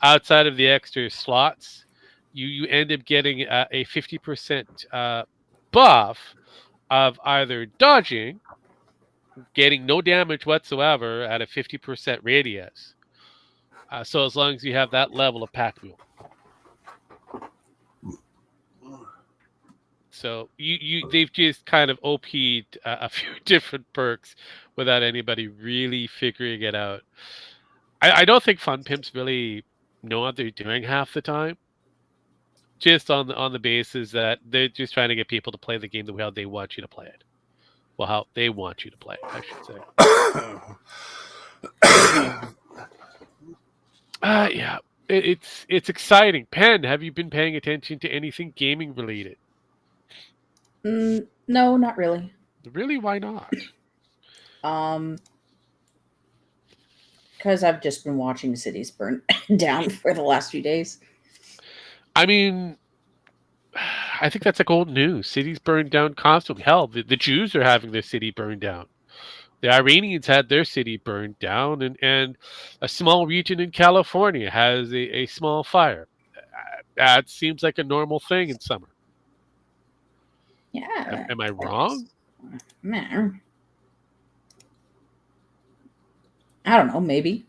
outside of the extra slots, you end up getting a 50% buff of either dodging, getting no damage whatsoever at a 50% radius. So as long as you have that level of pack mule. So they've just kind of OP'd a few different perks without anybody really figuring it out. I don't think fun pimps really know what they're doing half the time. Just on the basis that they're just trying to get people to play the game the way how they want you to play it. Well, how they want you to play it, I should say. Yeah, it's exciting. Pen, have you been paying attention to anything gaming related? No, not really. Really, why not? Because I've just been watching cities burn down for the last few days. I mean, I think that's like old news. Cities burned down constantly. Hell, the Jews are having their city burned down. The Iranians had their city burned down, and a small region in California has a small fire. That seems like a normal thing in summer. Yeah. Am I wrong? Man. I don't know, maybe.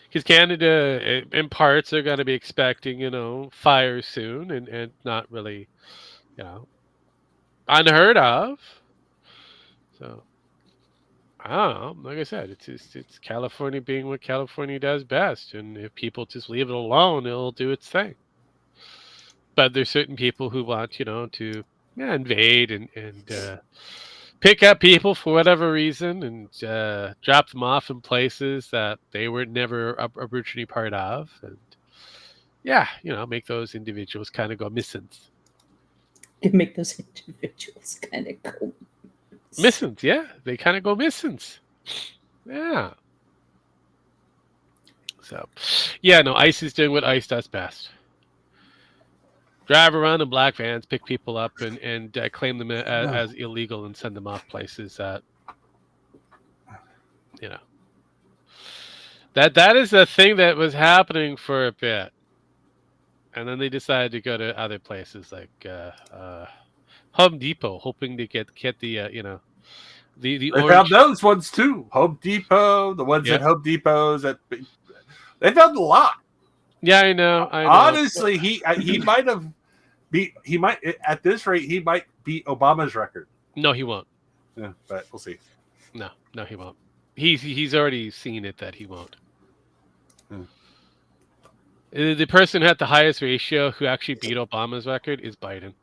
Because Canada, in parts, are going to be expecting, fires soon, and not really, unheard of. So, I don't know. Like I said, it's California being what California does best, and if people just leave it alone, it'll do its thing. But there's certain people who want, to invade and pick up people for whatever reason and drop them off in places that they were never originally part of, and make those individuals kind of go missing. Make those individuals kind of go missing. Yeah, they kind of go missing. Yeah. So, no, ICE is doing what ICE does best. Drive around in black vans, pick people up, and claim them as illegal and send them off places that, that is a thing that was happening for a bit, and then they decided to go to other places like Home Depot, hoping to get the the They orange. found those ones too. Home Depot, the ones at Home Depots they found a lot. Yeah, I know. Honestly, he might have at this rate he might beat Obama's record. No, he won't. Yeah, but we'll see. No, he won't. He's already seen it that he won't. The person who had the highest ratio who actually beat Obama's record is Biden.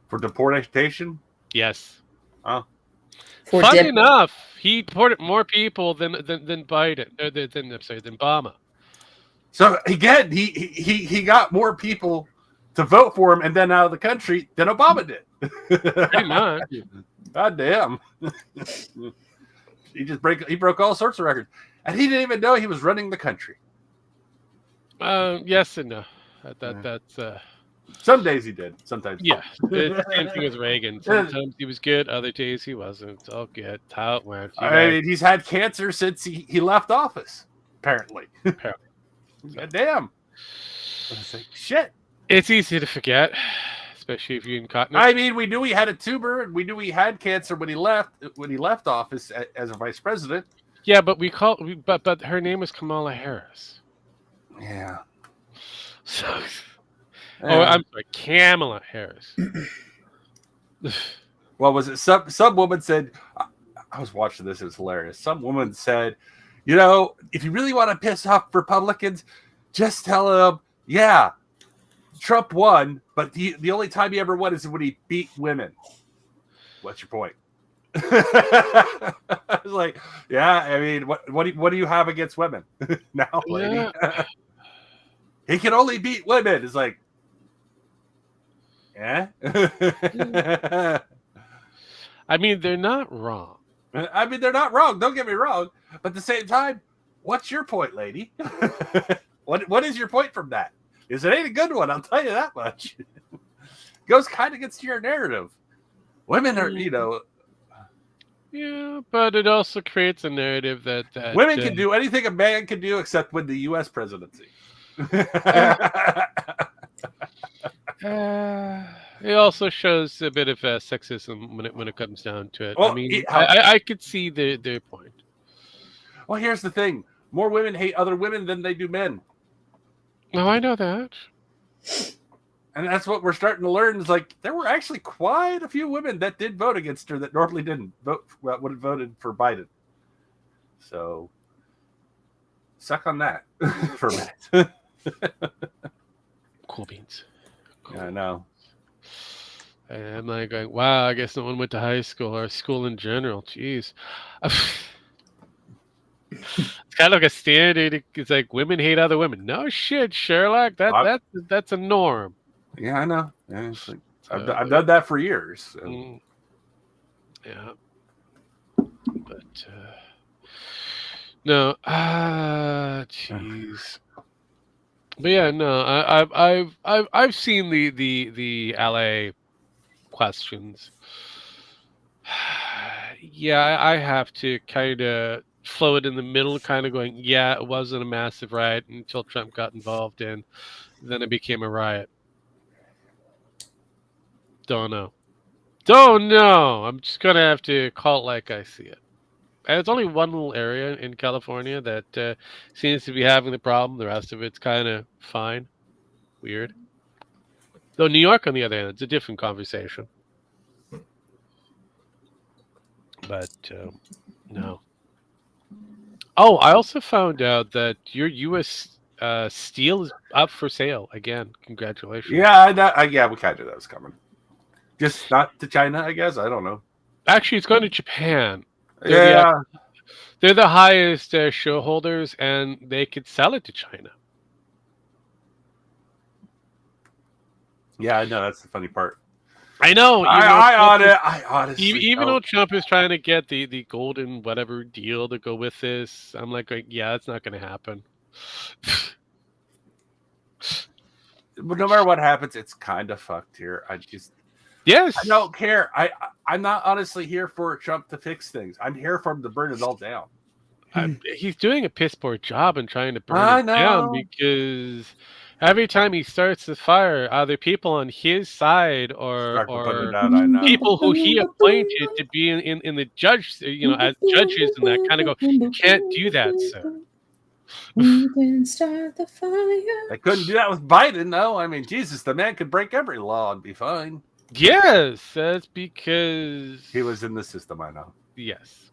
For deportation? Yes. Oh. Funny enough, he deported more people than Biden, than Obama. So again, he got more people to vote for him and then out of the country than Obama did. Pretty much. God damn. He broke all sorts of records. And he didn't even know he was running the country. Yes and no. That's some days he did. Sometimes. Yeah. Same thing with Reagan. Sometimes he was good, other days he wasn't. It's all good. That's how it went. I mean, he's had cancer since he left office, apparently. God damn. Shit. It's easy to forget, especially if you're incontinent. I mean, we knew he had a tumor, and we knew he had cancer when he left office as a vice president. Yeah, but but her name was Kamala Harris. Yeah. So, I'm sorry, Kamala Harris. Well, was it some woman said? I was watching this; it was hilarious. Some woman said, if you really want to piss off Republicans, just tell them, yeah, Trump won, but the only time he ever won is when he beat women. What's your point? I was like, yeah, I mean, what do you have against women now, lady? Yeah. He can only beat women. It's like, yeah. I mean, they're not wrong. They're not wrong. Don't get me wrong. But at the same time, what's your point, lady? What is your point from that? Because it ain't a good one, I'll tell you that much. Goes kind of against your narrative. Women are, Yeah, but it also creates a narrative that women can do anything a man can do except win the U.S. presidency. It also shows a bit of sexism when it comes down to it. Well, I mean, I could see their point. Well, here's the thing: more women hate other women than they do men. No, I know that. And that's what we're starting to learn is like there were actually quite a few women that did vote against her that normally didn't vote, would have voted for Biden. So suck on that for a minute. Cool beans. Cool. Yeah, I know. And I'm like going, wow, I guess no one went to high school or school in general. Jeez. It's kind of like a standard. It's like women hate other women. No shit, Sherlock. That's a norm. Yeah, I know. Yeah, it's like, So, I've done that for years. So. Yeah. But no, jeez. But yeah, no, I've seen the LA questions. Yeah, I have to kind of float in the middle, kind of going, yeah, it wasn't a massive riot until Trump got involved, and then it became a riot. Don't know. I'm just gonna have to call it like I see it. And it's only one little area in California that seems to be having the problem. The rest of it's kind of fine. Weird. Though New York, on the other hand, it's a different conversation. But no. Oh, I also found out that your U.S. Steel is up for sale again. Congratulations. Yeah, yeah, we kind of knew that was coming. Just not to China, I guess. I don't know. Actually, it's going to Japan. They're They're the highest shareholders, and they could sell it to China. Yeah, I know. That's the funny part. I know. I honestly, even though Trump is trying to get the golden whatever deal to go with this, I'm like, yeah, it's not going to happen. But no matter what happens, it's kind of fucked here. I don't care. I'm not honestly here for Trump to fix things. I'm here for him to burn it all down. He's doing a piss poor job in trying to burn it down because every time he starts the fire, either people on his side or people who he appointed to be in the judge, as judges and that kind of go, you can't do that, sir. We can start the fire. I couldn't do that with Biden, though. I mean, Jesus, the man could break every law and be fine. Yes, that's because he was in the system. I know. Yes.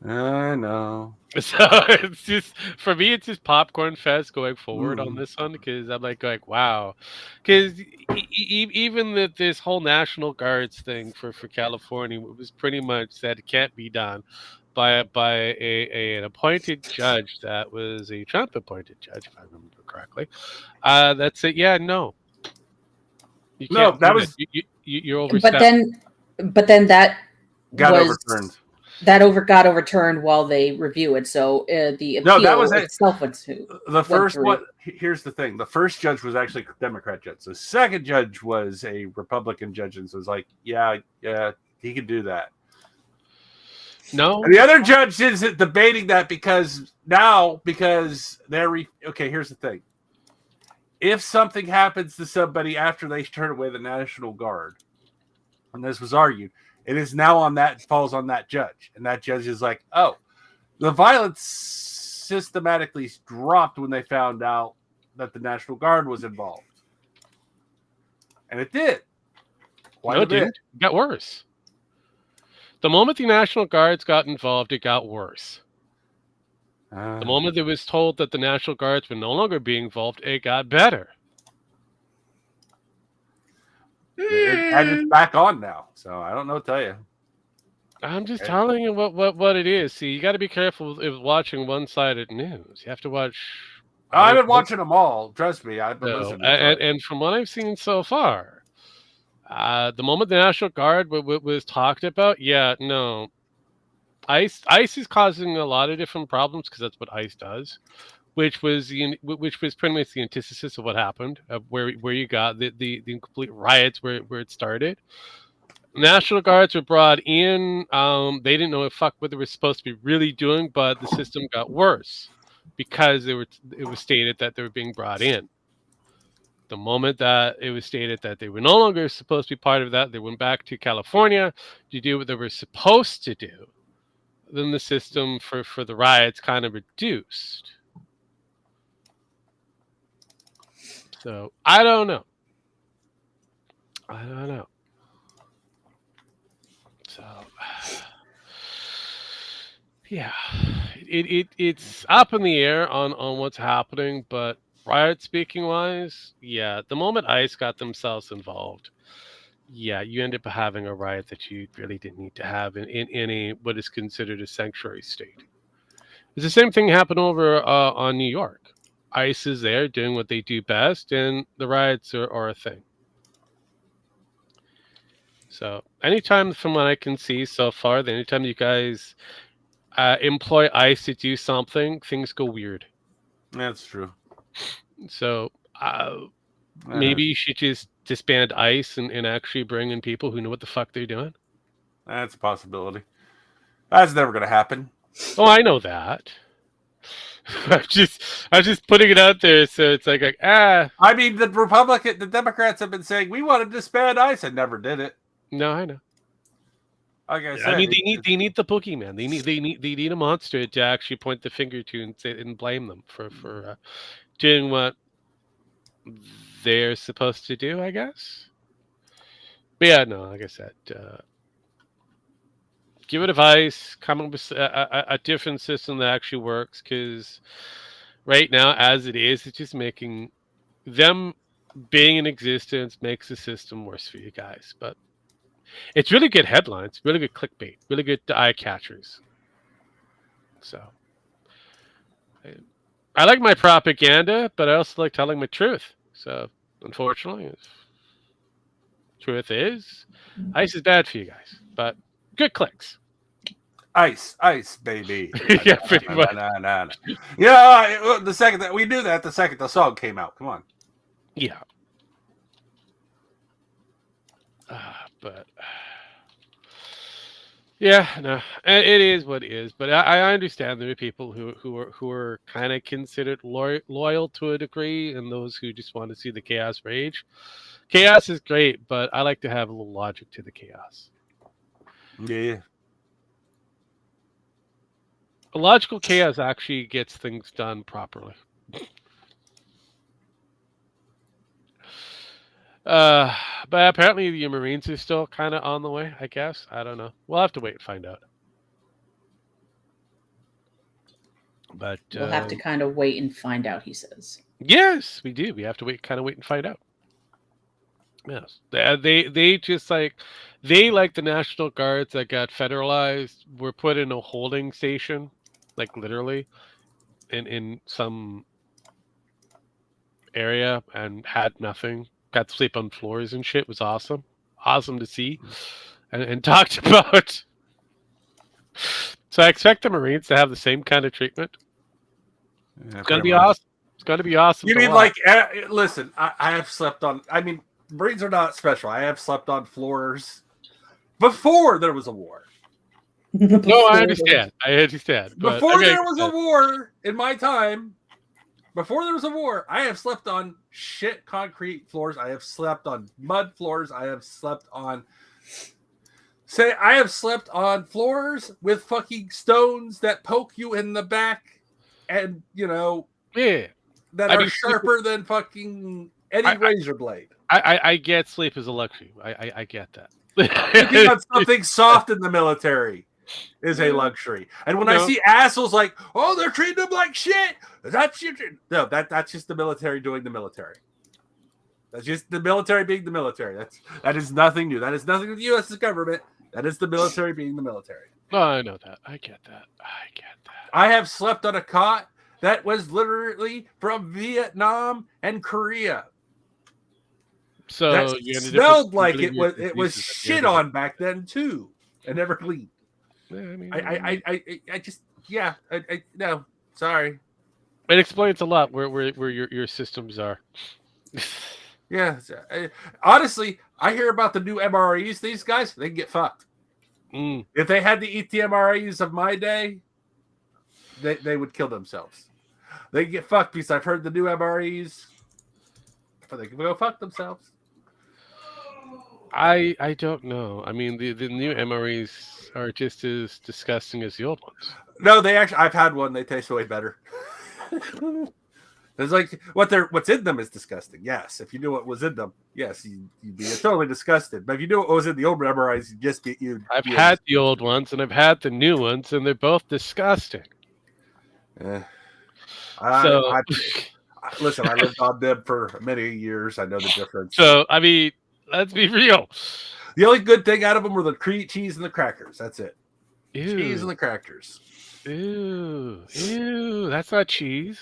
I know. So it's just for me, it's just popcorn fest going forward on this one because I'm like going, wow, because even that this whole National Guards thing for California was pretty much said it can't be done by an appointed judge that was a Trump appointed judge, if I remember correctly. That's it. Yeah, no. You can't. No, that was you're overstepped. But then that got overturned. That got overturned while they review it. So the appeal itself went to the first one. Here's the thing: the first judge was actually a Democrat judge. The second judge was a Republican judge, and so it was like, yeah, he could do that. No, and the other judge isn't debating that because they're okay. Here's the thing: if something happens to somebody after they turn away the National Guard, and this was argued. It is now falls on that judge. And that judge is like, oh, the violence systematically dropped when they found out that the National Guard was involved. And it did. No, it didn't. It got worse. The moment the National Guards got involved, it got worse. The moment it was told that the National Guards were no longer being involved, it got better. And it's back on now, so I don't know what to tell you. I'm just telling you what it is. See, you got to be careful with watching one-sided news. You have to watch. I've been watching them all. Trust me, I've been listening. And from what I've seen so far, the moment the National Guard was talked about, ICE is causing a lot of different problems because that's what ICE does. Which was pretty much the antithesis of what happened, where you got the complete riots where it started. National Guards were brought in. They didn't know what they were supposed to be really doing, but the system got worse because it was stated that they were being brought in. The moment that it was stated that they were no longer supposed to be part of that, they went back to California to do what they were supposed to do. Then the system for the riots kind of reduced. So I don't know. I don't know. So, yeah, it's up in the air on what's happening, but riot speaking wise, yeah, the moment ICE got themselves involved, yeah, you end up having a riot that you really didn't need to have in any what is considered a sanctuary state. It's the same thing happened over on New York. ICE is there doing what they do best, and the riots are a thing. So, anytime from what I can see so far, anytime you guys employ ICE to do something, things go weird. That's true. So, maybe you should just disband ICE and actually bring in people who know what the fuck they're doing. That's a possibility. That's never going to happen. Oh, I know that. I'm just putting it out there, so it's like I mean, the Democrats have been saying we want to disband ICE and never did it. No, I know. Like I said, I mean, they need the boogeyman. They need a monster to actually point the finger to and blame them for doing what they're supposed to do, I guess. But yeah, no, like I said, give it advice, come up with a different system that actually works, because right now, as it is, it's just making them being in existence makes the system worse for you guys. But it's really good headlines, really good clickbait, really good eye catchers. So I like my propaganda, but I also like telling my truth. So unfortunately, truth is, ICE is bad for you guys, but good clicks. ICE, baby. Yeah, pretty much. Yeah, the second that we knew that, the second the song came out. Come on. Yeah. But yeah, no, it is what it is. But I understand there are people who are kind of considered loyal to a degree, and those who just want to see the chaos rage. Chaos is great, but I like to have a little logic to the chaos. Yeah. A logical chaos actually gets things done properly. But apparently the Marines are still kind of on the way, I guess. I don't know. We'll have to wait and find out. But we'll have to kind of wait and find out, he says. Yes, we do. We have to wait and find out. Yes. They just like the National Guards that got federalized were put in a holding station, like literally in some area and had nothing. Got to sleep on floors and shit. It was awesome. Awesome to see and talked about. So I expect the Marines to have the same kind of treatment. Yeah, it's going to be awesome. It's going to be awesome. You mean listen, I have slept on, I mean, Marines are not special. I have slept on floors before there was a war. No, I understand. Before there was a war in my time, before there was a war, I have slept on shit concrete floors. I have slept on mud floors. I have slept on floors with fucking stones that poke you in the back and, that are sharper than fucking any razor blade. I get sleep as a luxury. I get that. Sleeping on something soft in the military is a luxury. And when I see assholes like, oh, they're treating them like shit, that's just the military doing the military. That's just the military being the military. That is nothing new. That is nothing to the U.S. government. That is the military being the military. Oh, I know that. I get that. I have slept on a cot that was literally from Vietnam and Korea. So that smelled like it was shit on back then too, and never cleaned. Yeah, I mean, I just no, sorry. It explains a lot where your systems are. Yeah, honestly, I hear about the new MREs. These guys, they can get fucked. If they had to eat the MREs of my day, they would kill themselves. They can get fucked because I've heard the new MREs, but they can go fuck themselves. I don't know. I mean, the new MREs are just as disgusting as the old ones. No, I've had one. They taste way better. It's like what's in them is disgusting. Yes, if you knew what was in them, yes, you'd be totally disgusted. But if you knew what was in the old memorized, you'd just be you. I've had the old ones and I've had the new ones, and they're both disgusting. So listen, I lived on them for many years. I know the difference. So I mean, let's be real. The only good thing out of them were the cheese and the crackers. That's it. Ew. Cheese and the crackers. Ew, that's not cheese.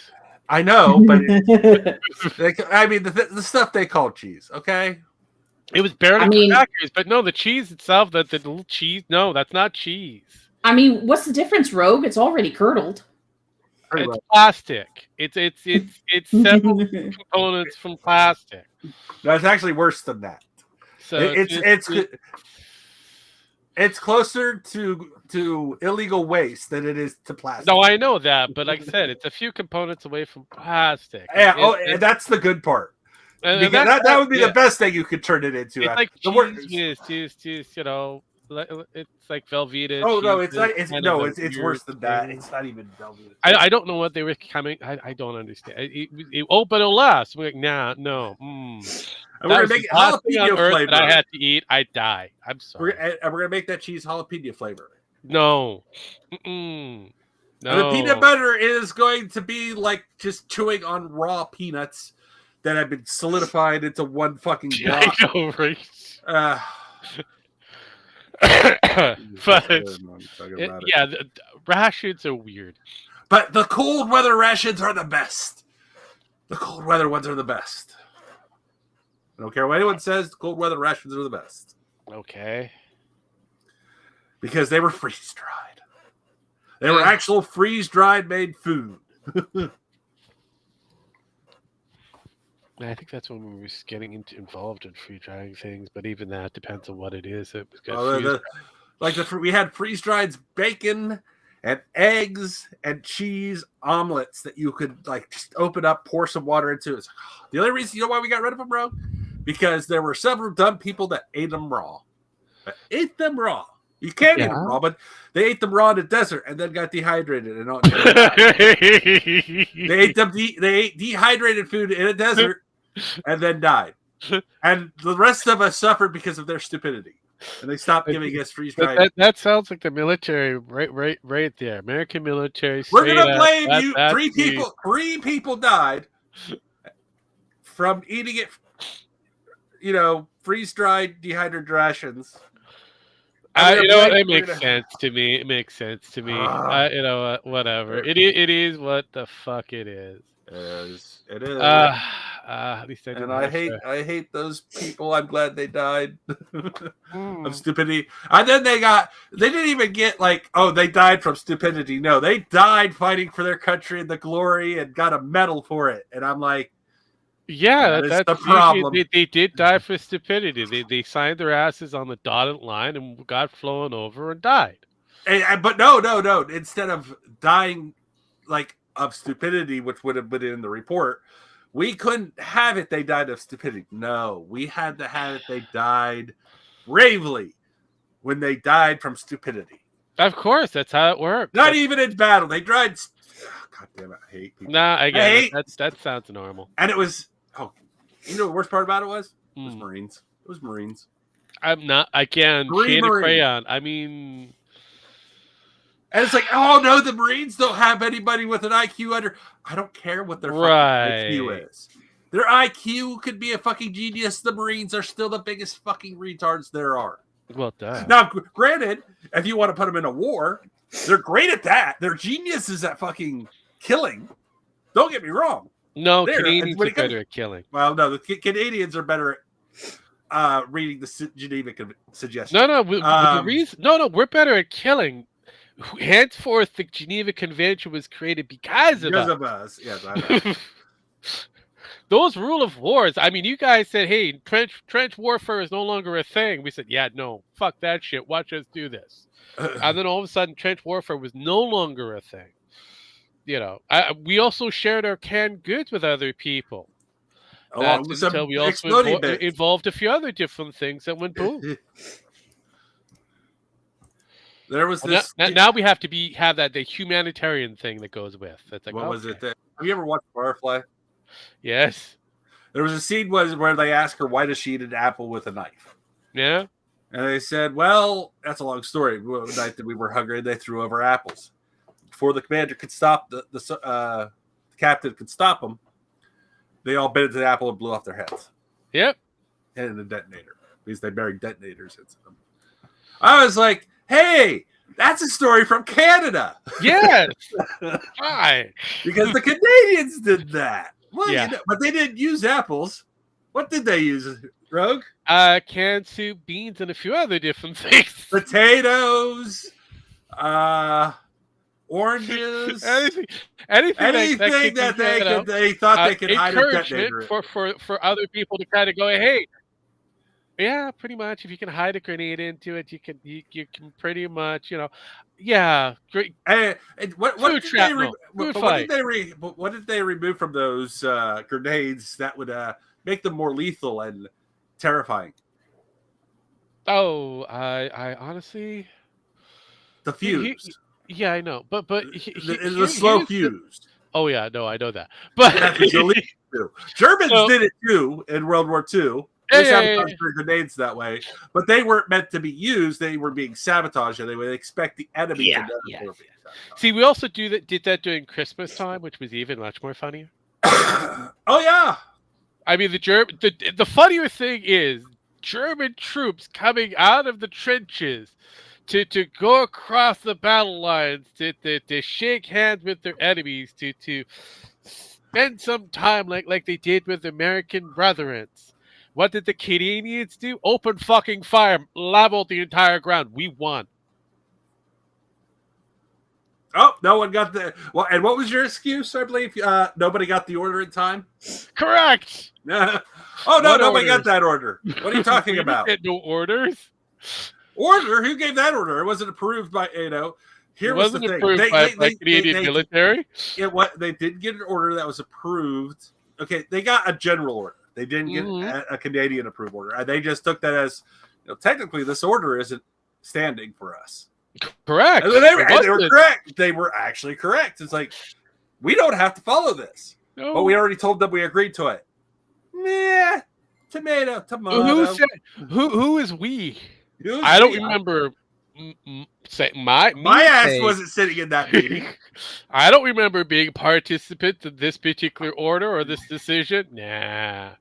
I know, but I mean the stuff they call cheese. Okay, it was barely crackers, but no, the cheese itself, the little cheese. No, that's not cheese. I mean, what's the difference, Rogue? It's already curdled. It's plastic. It's several components from plastic. No, it's actually worse than that. So it's closer to illegal waste than it is to plastic. No, I know that, but like I said, it's a few components away from plastic. Yeah, and that's the good part. Because that would be the best thing you could turn it into. It's like cheese, you know. It's like Velveeta. Oh no, it's not. It's worse than that. It's not even Velveeta. I don't know what they were coming. I don't understand. But it'll last. I'm like, nah, no. And we're gonna make it jalapeno flavor. That I had to eat. I die. I'm sorry. We're gonna make that cheese jalapeno flavor. No. No. And the peanut butter is going to be like just chewing on raw peanuts that have been solidified into one fucking block. I know, right? The rations are weird. But the cold weather rations are the best. The cold weather ones are the best. I don't care what anyone says, the cold weather rations are the best. Okay. Because they were freeze-dried. They were actual freeze-dried made food. I think that's when we were getting involved in free-drying things, but even that depends on what it is. We had freeze-dried bacon and eggs and cheese omelets that you could like just open up, pour some water into. It's like, the only reason, you know why we got rid of them, bro? Because there were several dumb people that ate them raw. You can't eat them raw, but they ate them raw in the desert and then got dehydrated. And they ate dehydrated food in a desert and then died. And the rest of us suffered because of their stupidity. And they stopped giving us freeze-dried. That sounds like the military, right there. American military. We're gonna blame you. Three people died from eating it. You know, freeze-dried, dehydrated rations. It makes sense to me. It makes sense to me. Whatever. It is what the fuck it is. It is. At least I hate those people. I'm glad they died of stupidity. And then they didn't even get like, oh, they died from stupidity. No, they died fighting for their country and the glory and got a medal for it. And I'm like, yeah, that's the problem. They did die for stupidity. They signed their asses on the dotted line and got flown over and died. But no. Instead of dying like of stupidity, which would have been in the report, we couldn't have it. They died of stupidity. No, we had to have it. They died bravely when they died from stupidity. Of course, that's how it works. Not even in battle. They died. God damn it! I hate people. Nah, I get it. That sounds normal. And it was. Oh, you know the worst part about it was? It was Marines. It was Marines. I'm not. Again, shade of crayon. I mean. And it's like, oh no, the Marines don't have anybody with an IQ under. I don't care what their fucking IQ is. Their IQ could be a fucking genius. The Marines are still the biggest fucking retards there are. Well done. Now, granted, if you want to put them in a war, they're great at that. They're geniuses at fucking killing. Don't get me wrong. No, Canadians are better at killing. Well, no, the Canadians are better at reading the Geneva Suggestion. No, we're better at killing. Henceforth, the Geneva Convention was created because of us. Yes, I know. Those rule of wars. I mean, you guys said, "Hey, trench warfare is no longer a thing." We said, "Yeah, no, fuck that shit. Watch us do this." And then all of a sudden, trench warfare was no longer a thing. You know, we also shared our canned goods with other people. Until we also involved a few other different things that went boom. There was this. Now we have to have the humanitarian thing that goes with. That's like, what was it? Have you ever watched Firefly? Yes. There was a scene where they asked her, why does she eat an apple with a knife? Yeah. And they said, well, that's a long story. The night that we were hungry, they threw over apples. Before the commander could stop, the captain could stop them, they all bit into the apple and blew off their heads. Yep. And the detonator, because they buried detonators into them. I was like, hey, that's a story from Canada. Yes. Hi. Because the Canadians did that. Well, Yeah. you know, but they didn't use apples. What did they use, Rogue? Canned soup, beans, and a few other different things. Potatoes, oranges, anything that they thought they could hide a detonator. For other people to kind of go, hey, yeah, pretty much. If you can hide a grenade into it, you can pretty much, yeah, great. And what did they remove from those grenades that would make them more lethal and terrifying? Oh, I honestly, the fuse. Yeah, I know, but the slow fuse. Oh yeah, no, I know that. But Germans did it too in World War II. They sabotaged their grenades that way, but they weren't meant to be used. They were being sabotaged, and they would expect the enemy to know. See, we also did that during Christmas time, which was even much more funnier. Oh yeah, I mean the funnier thing is German troops coming out of the trenches to go across the battle lines to shake hands with their enemies to spend some time like they did with American brethren. What did the Canadians do? Open fucking fire, leveled the entire ground. We won. Oh, no one got the... Well, and what was your excuse, I believe? Nobody got the order in time? Correct. Oh, no, nobody got that order. What are you talking about? No orders? Order? Who gave that order? It wasn't approved by, Here was the thing. Approved by Canadian military? They did get an order that was approved. Okay, they got a general order. They didn't get a Canadian approved order. They just took that as, technically, this order isn't standing for us. Correct. And they were correct. They were actually correct. It's like, we don't have to follow this. No. But we already told them we agreed to it. Meh. Tomato. Who is we? I don't remember. My ass wasn't sitting in that meeting. I don't remember being a participant in this particular order or this decision. Nah.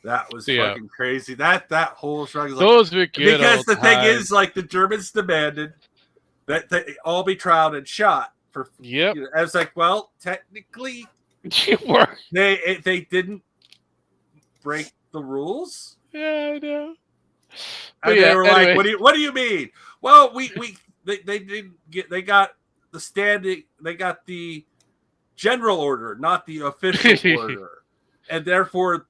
That was fucking crazy. That whole struggle. Those were good. Because the thing is, the Germans demanded that they all be trialed and shot for. Yep. I was like, well, technically, they didn't break the rules. Yeah, I know. And they were like, "What do you mean?" Well, they didn't get. They got the standing. They got the general order, not the official order, and therefore,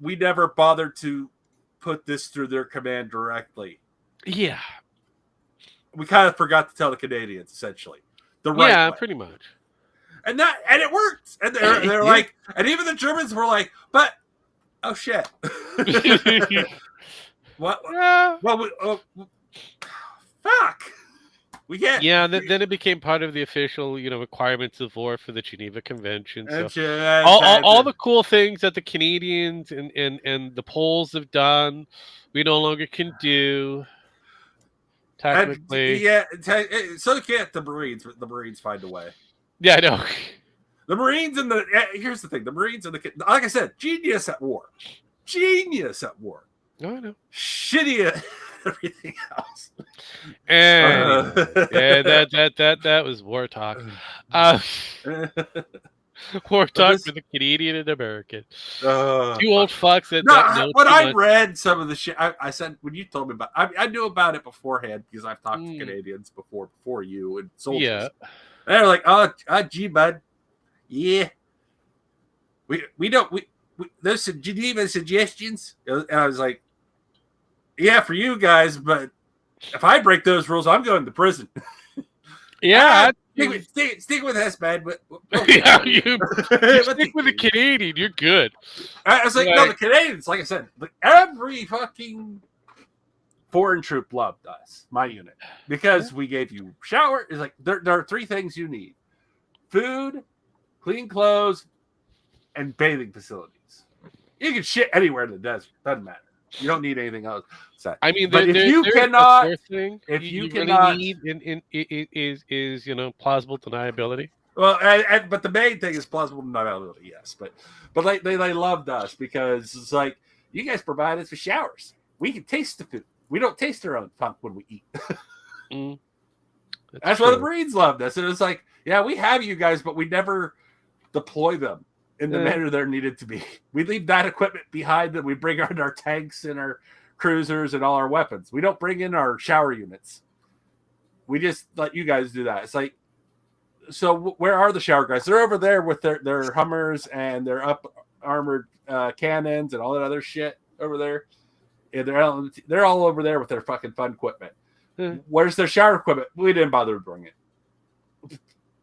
we never bothered to put this through their command directly. Yeah, we kind of forgot to tell the Canadians essentially the right way. Pretty much. And it worked. And they're like, and even the Germans were like, but oh shit. What? Well, fuck. We can't. Yeah, then it became part of the official, requirements of war for the Geneva Convention. So all the cool things that the Canadians and the Poles have done, we no longer can do. Technically, so can't the Marines. The Marines find a way. Yeah, I know. The Marines here's the thing: the Marines and like I said, genius at war. Genius at war. No, I know. Shitty at everything else. And that was war talk. War talk for the Canadian and American. Two old fucks that know when I read some of the shit, I said when you told me about, I knew about it beforehand because I've talked to Canadians before you and soldiers. Yeah, and they're like, oh, gee, bud, yeah, we don't there's some Geneva suggestions, and I was like, yeah, for you guys, but if I break those rules, I'm going to prison. Yeah, stick with us, man. Yeah, you stick with the Canadian. You're good. I was like, no, the Canadians, like I said, every fucking foreign troop loved us, my unit, because we gave you shower. It's like there are three things you need: food, clean clothes, and bathing facilities. You can shit anywhere in the desert. Doesn't matter. You don't need anything else. I mean, but if you there's cannot, a thing if you you really cannot, need is plausible deniability. Well, but the main thing is plausible deniability, yes. But like they loved us because it's like, you guys provide us with showers. We can taste the food. We don't taste our own funk when we eat. That's why the Marines loved us. And it was like, yeah, we have you guys, but we never deploy them in the manner they're needed to be. We leave that equipment behind, that we bring on our tanks and our cruisers and all our weapons. We don't bring in our shower units. We just let you guys do that. It's like, so where are the shower guys? They're over there with their Hummers and their up armored cannons and all that other shit over there. Yeah, they're all over there with their fucking fun equipment. Where's their shower equipment? We didn't bother to bring it.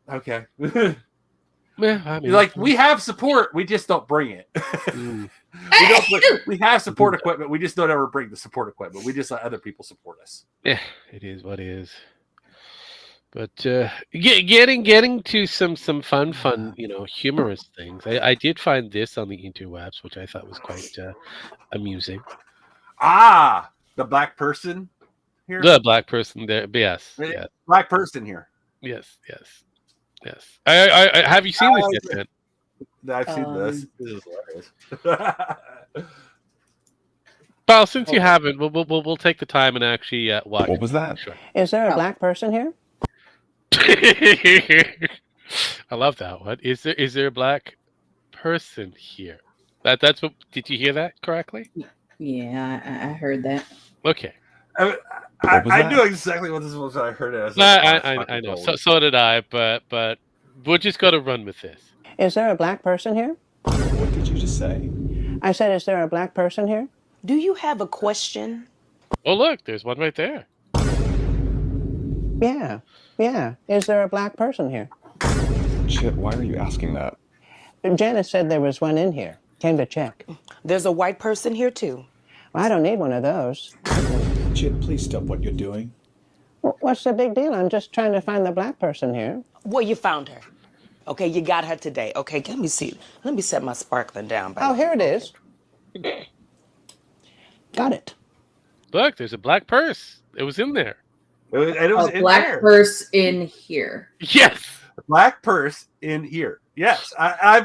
Okay. Yeah, I mean, like, we have support, we just don't bring it. We have support equipment, we just don't ever bring the support equipment. We just let other people support us. Yeah, it is what it is. But getting to some fun, humorous things. I did find this on the interwebs, which I thought was quite amusing. The black person here. The black person there. Yes. Black person here. Yes. I have you seen this yet, man? I've seen this. This is hilarious. Well, since you haven't, we'll take the time and actually watch. What was that? Sure. Is there a black person here? I love that one. Is there a black person here? That's what. Did you hear that correctly? Yeah, I heard that. Okay. I knew exactly what this was. I heard it. I know. So did I. But we're just gonna run with this. Is there a black person here? What did you just say? I said, is there a black person here? Do you have a question? Oh, look, there's one right there. Yeah. Is there a black person here? Chip, why are you asking that? Janice said there was one in here. Came to check. There's a white person here too. Well, I don't need one of those. Chip, please stop what you're doing. What's the big deal? I'm just trying to find the black person here. Well, you found her. Okay, you got her today. Okay, let me see. Let me set my sparkling down. Oh, here it is. Got it. Look, there's a black purse. It was in there. It was a black purse in here. Yes. A black purse in here. Yes. I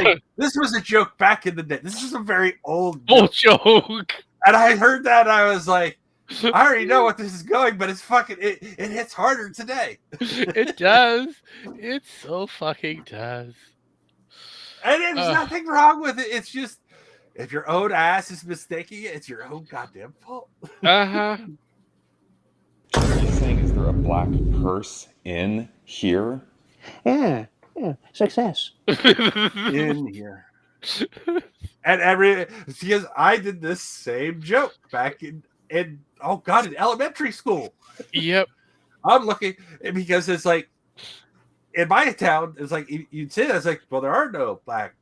mean, this was a joke back in the day. This is a very old joke. And I heard that, and I was like, I already know what this is going, but it's fucking, it hits harder today. It does. It so fucking does. And there's nothing wrong with it. It's just, if your own ass is mistaking it, it's your own goddamn fault. Uh-huh. Are you saying, is there a black purse in here? Yeah. Success. In here. And because I did this same joke back in elementary school. Yep. I'm looking, because it's like, in my town, it's like, you'd say that, it's like, well, there are no black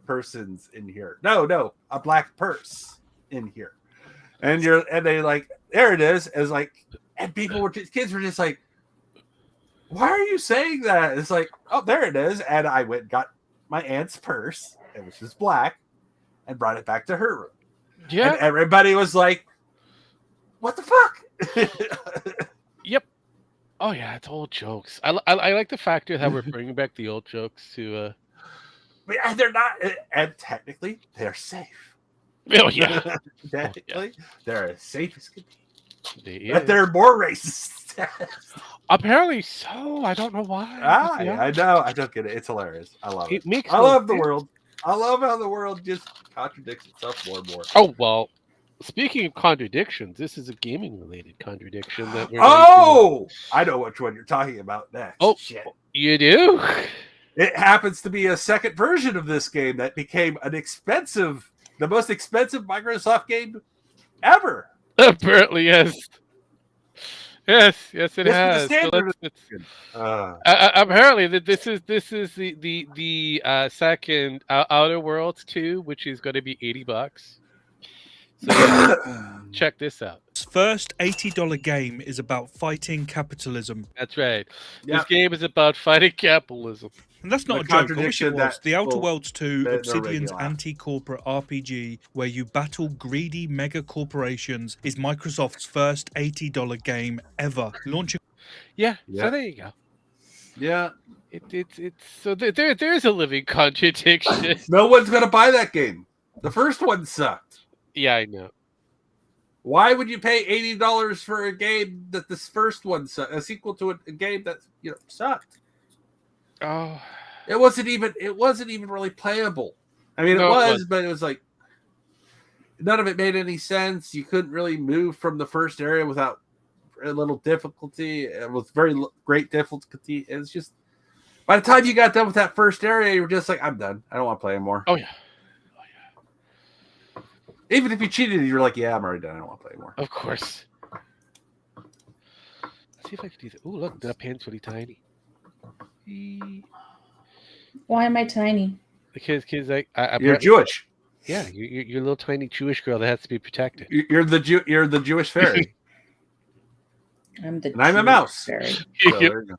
persons in here. No, a black purse in here. And they like, there it is. It's like, and kids were just like, why are you saying that? It's like, oh, there it is. And I went and got my aunt's purse, which was black, and brought it back to her room. Yeah. And everybody was like, what the fuck? Yep. Oh, yeah, it's old jokes. I like the factor that we're bringing back the old jokes to... And they're not... And technically, they're safe. Oh, yeah. Technically, they're as safe as can be. But they're more racist. Apparently so. I don't know why. I know. I don't get it. It's hilarious. I love it. I love the world. I love how the world just contradicts itself more and more. Oh, well, speaking of contradictions, this is a gaming-related contradiction that we're I know which one you're talking about next. Oh, shit. You do? It happens to be a second version of this game that became the most expensive Microsoft game ever. Apparently, yes. Yes, it has. Apparently, this is the second Outer Worlds 2, which is going to be $80. So yeah, check this out. First $80 game is about fighting capitalism. That's right. Yep. This game is about fighting capitalism. And that's not The a joke. I wish it contradiction was. that The Outer will Worlds 2, they're Obsidian's making laugh. anti-corporate RPG, where you battle greedy mega corporations, is Microsoft's first $80 game ever, launching. Yeah. Yeah. So there you go. Yeah. It's so there's a living contradiction. No one's gonna buy that game. The first one sucked. Yeah, I know. Why would you pay $80 for a game that this first one sucked? A sequel to a game that sucked. Oh, It wasn't even really playable. I mean, No, it it was, wasn't. but it was like none of it made any sense. You couldn't really move from the first area without a little difficulty. It was great difficulty. It's just by the time you got done with that first area, you were just like, I'm done. I don't want to play anymore. oh yeah. Even if you cheated, you're like, yeah, I'm already done. I don't want to play anymore. Of course. Let's see if I can do that. Oh, look, that pan's really tiny. Why am I tiny? Because like You're Jewish. Yeah, you're a little tiny Jewish girl that has to be protected. You're the Jewish fairy. I'm the. And I'm a Jewish mouse. fairy. So there you go.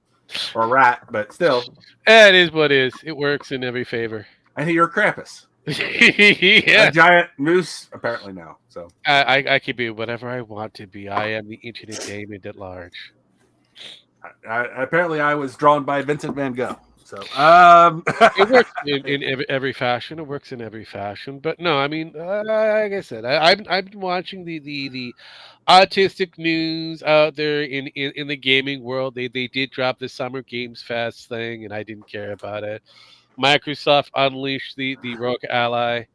Or a rat, but still. It is what it is. It works in every favor. I think you're a Krampus. Yeah. A giant moose, apparently now. So I can be whatever I want to be. I am the internet Damon at large. apparently I was drawn by Vincent Van Gogh. So It works in every fashion. It works in every fashion. But no, I mean, like I said, I've been watching the autistic news out there in the gaming world. They did drop the Summer Games Fest thing, and I didn't care about it. Microsoft unleashed the Rogue Ally,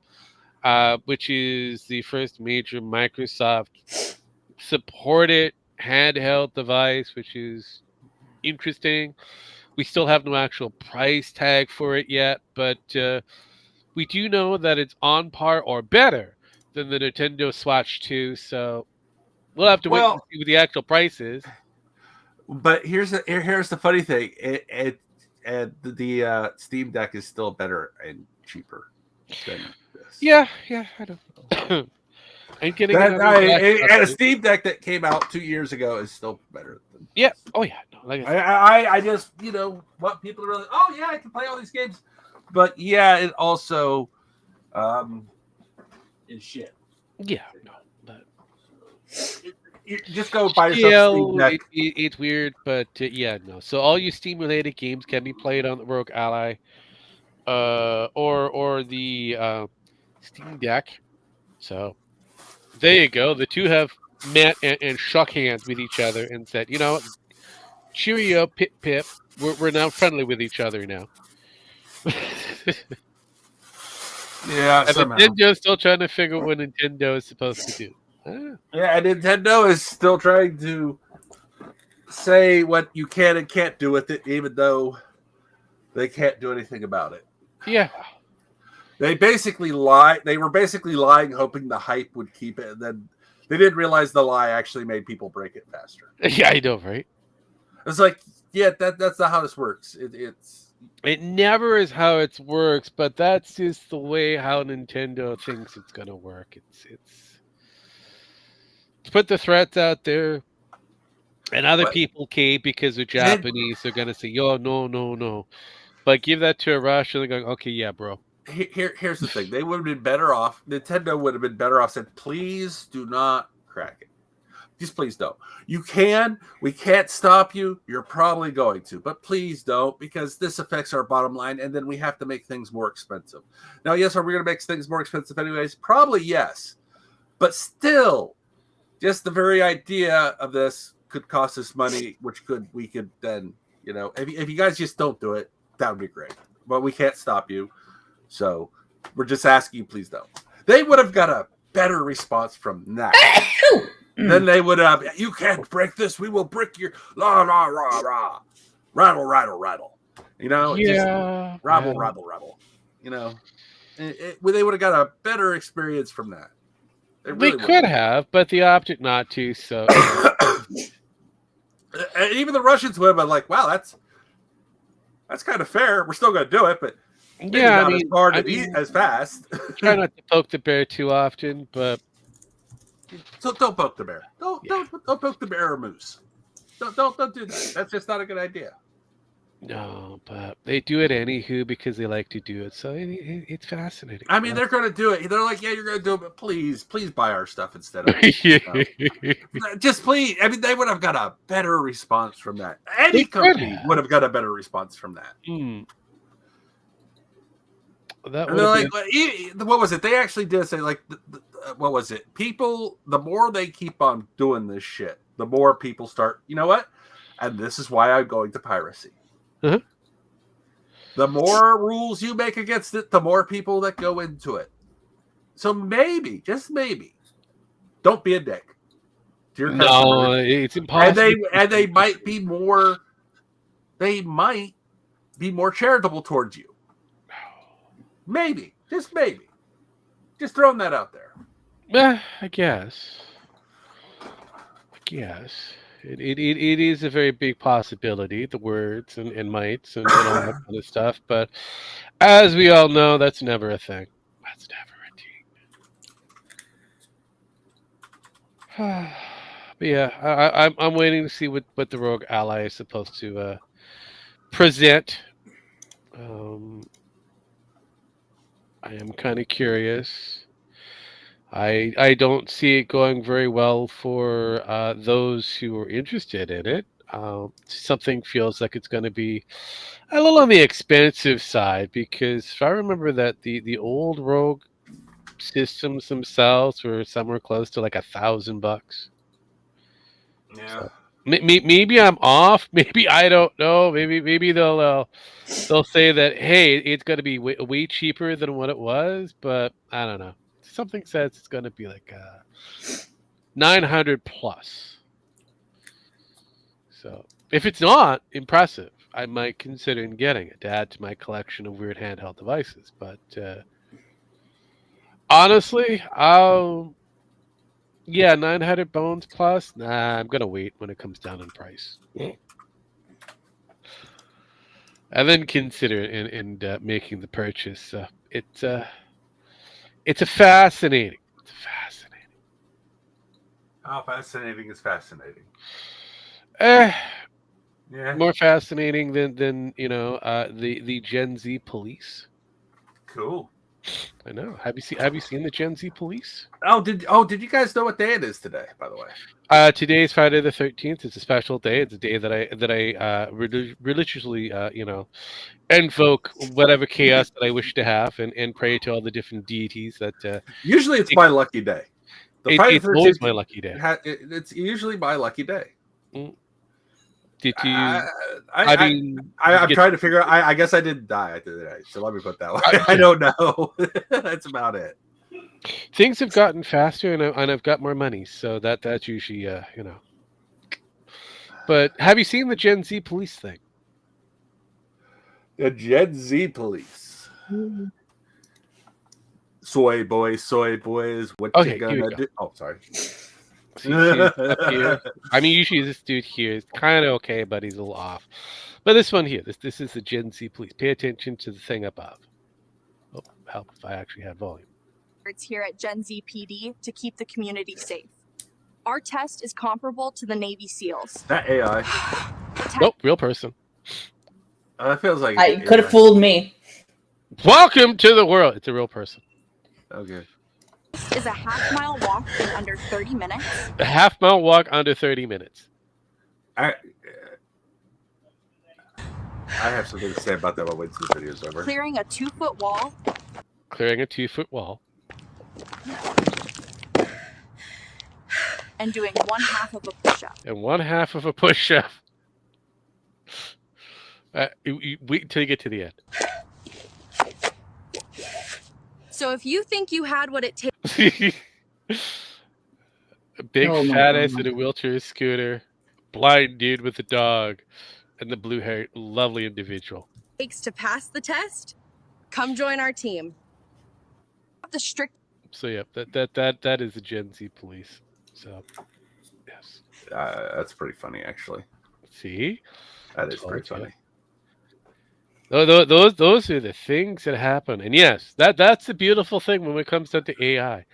which is the first major Microsoft supported handheld device, which is interesting. We still have no actual price tag for it yet, but we do know that it's on par or better than the Nintendo Switch 2. So we'll have to wait and see what the actual price is. But here's the funny thing: the Steam Deck is still better and cheaper than this. Yeah, I know. And getting and a Steam Deck that came out 2 years ago is still better than yeah. Oh yeah. No, like I just want people to really I can play all these games, but yeah, it also is shit. Yeah. No. But you just go buy yourself a Steam Deck. It's weird, but yeah, no. So all your Steam related games can be played on the Rogue Ally, or the Steam Deck. So there you go. The two have met and shook hands with each other and said, cheerio, pip pip. We're now friendly with each other now. Yeah, and Nintendo's still trying to figure out what Nintendo is supposed to do. Yeah, and Nintendo is still trying to say what you can and can't do with it, even though they can't do anything about it. Yeah. They basically lied. They were basically lying, hoping the hype would keep it, and then they didn't realize the lie actually made people break it faster. Yeah, I know, right? It's like, yeah, that's not how this works. It never is how it works, but that's just the way how Nintendo thinks it's gonna work. It's to put the threats out there, and other people cave because they're Japanese. They're gonna say, "Yo, no," but give that to a Russian. They're going, "Okay, yeah, bro." Here's the thing. They would have been better off. Nintendo would have been better off said, please do not crack it. Just please don't. You can. We can't stop you. You're probably going to. But please don't, because this affects our bottom line, and then we have to make things more expensive. Now, yes, are we going to make things more expensive anyways? Probably yes. But still, just the very idea of this could cost us money, which we could then, if you guys just don't do it, that would be great. But we can't stop you. So we're just asking you, please don't. They would have got a better response from that. Then they would have, you can't break this. We will break your la la rah rah. Rattle, rattle, rattle. Yeah. Just rabble, rabble, rabble. They would have got a better experience from that. They could have, but they opted not to. So and even the Russians would have been like, wow, that's kind of fair. We're still going to do it, but yeah, not as hard to eat as fast. Try not to poke the bear too often, but so don't poke the bear. Don't poke the bear or moose. Don't do that. That's just not a good idea. No, but they do it anywho because they like to do it. So it's fascinating. I mean, they're going to do it. They're like, yeah, you're going to do it, but please buy our stuff instead of just please. I mean, they would have got a better response from that. Any company would have got a better response from that. That and they're like, what was it? They actually did say, like, what was it? People, the more they keep on doing this shit, the more people start, you know what? And this is why I'm going to piracy. Uh-huh. The more rules you make against it, the more people that go into it. So maybe, just maybe, don't be a dick to your customers. No, it's impossible. And they might be more. They might be more charitable towards you. Maybe, just maybe, just throwing that out there. I guess. It is a very big possibility, the words and mights and all that kind of stuff. But as we all know, that's never a thing. That's never a thing. But yeah, I'm waiting to see what the Rogue Ally is supposed to present. I am kind of curious. I don't see it going very well for those who are interested in it. Something feels like it's going to be a little on the expensive side because if I remember that the old Rogue systems themselves were somewhere close to like $1,000. Yeah. So, maybe I'm off. Maybe I don't know. Maybe they'll say that hey, it's going to be way cheaper than what it was, but I don't know. Something says it's going to be like 900 plus. So if it's not impressive, I might consider getting it to add to my collection of weird handheld devices. But honestly, 900 bones plus. Nah, I'm going to wait when it comes down in price. And then consider it in making the purchase. It's a fascinating. How fascinating is fascinating? Yeah. More fascinating than the Gen Z police. Cool. I know. Have you seen the Gen Z police? Did you guys know what day it is today? By the way, today is Friday the 13th. It's a special day. It's a day that I religiously invoke whatever chaos that I wish to have and pray to all the different deities that. Usually, it's my lucky day. It's always my lucky day. It's usually my lucky day. Did you? I'm trying to figure out. I guess I didn't die today, so let me put that way. I don't know. That's about it. Things have gotten faster, and I've got more money, so that's usually But have you seen the Gen Z police thing? The Gen Z police. Soy boys, what you gonna do? Oh, sorry. Up here. I mean, usually this dude here is kind of okay, but he's a little off. But this one here, this is the Gen Z police. Pay attention to the thing above. Oh, help if I actually had volume. It's here at Gen Z PD to keep the community safe. Our test is comparable to the Navy SEALs. That AI. Nope, real person. That feels like I could have fooled me. Welcome to the world. It's a real person. Okay. This is a half-mile walk in under 30 minutes. A half-mile walk under 30 minutes. I have something to say about that when the video is over. Clearing a 2-foot wall. Clearing a 2-foot wall. And doing 1/2 of a push-up. And 1/2 of a push-up. Wait until you get to the end. So if you think you had what it takes... A big fat ass in a wheelchair scooter. Blind dude with a dog. And the blue-haired, lovely individual. ...takes to pass the test, come join our team. The strict... So yeah, that is the Gen Z police. So, yes. That's pretty funny, actually. See? That is pretty funny. Those are the things that happen. And yes, that's the beautiful thing when it comes down to AI.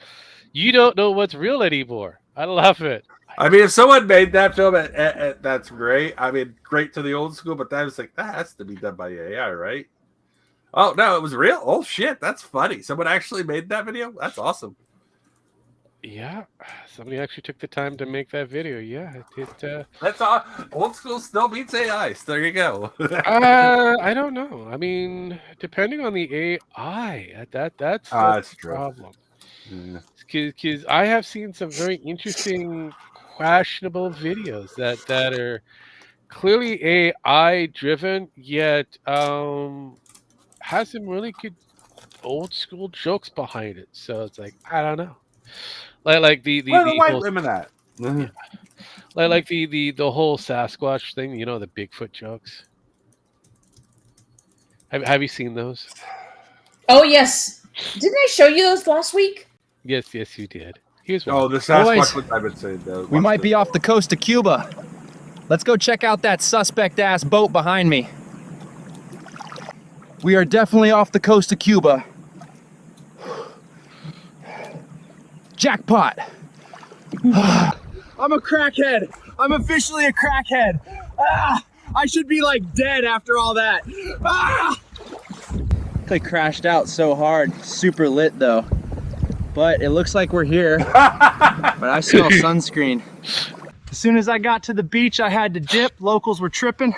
You don't know what's real anymore. I love it. I mean, if someone made that film, that's great. I mean, great to the old school, but that was like, that has to be done by AI, right? Oh, no, it was real. Oh, shit. That's funny. Someone actually made that video. That's awesome. Yeah, somebody actually took the time to make that video. Yeah, that's all. Old school still beats AI. So there you go. I don't know. I mean, depending on the AI, that's the true. problem. Because I have seen some very interesting, questionable videos that are clearly AI driven, yet has some really good old school jokes behind it. So it's like, I don't know. Like the Where are the white whole, women at? yeah, like the whole Sasquatch thing, you know, the Bigfoot jokes. Have you seen those? Oh yes, didn't I show you those last week? Yes, you did. Here's one. Oh, the Sasquatch ones I've been saying though. We might be off the coast of Cuba. Let's go check out that suspect-ass boat behind me. We are definitely off the coast of Cuba. Jackpot. I'm a crackhead. I'm officially a crackhead. I should be like dead after all that. I crashed out so hard. Super lit though. But it looks like we're here. But I smell sunscreen. As soon as I got to the beach, I had to dip. Locals were tripping.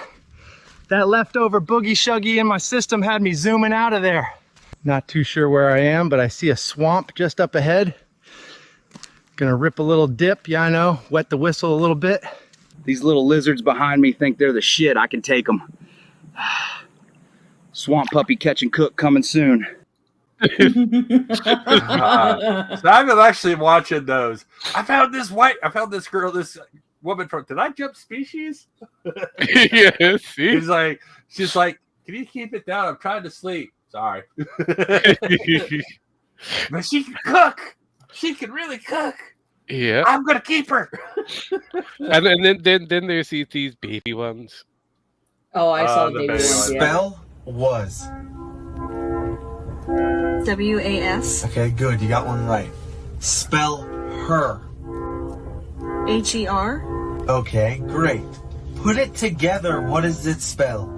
That leftover boogie shuggy in my system had me zooming out of there. Not too sure where I am, but I see a swamp just up ahead. Gonna rip a little dip, yeah, I know, wet the whistle a little bit. These little lizards behind me think they're the shit. I can take them. Swamp puppy catch and cook coming soon. So I've been actually watching those. I found this woman from, did I jump species? Yeah, see? She's like, can you keep it down? I'm trying to sleep. Sorry. But she can cook. She can really cook. Yeah. I'm gonna keep her. and then there's these baby ones. Oh, I saw the baby ones. Yeah. Spell was. WAS. Okay, good. You got one right. Spell her. HER. Okay, great. Put it together. What does it spell?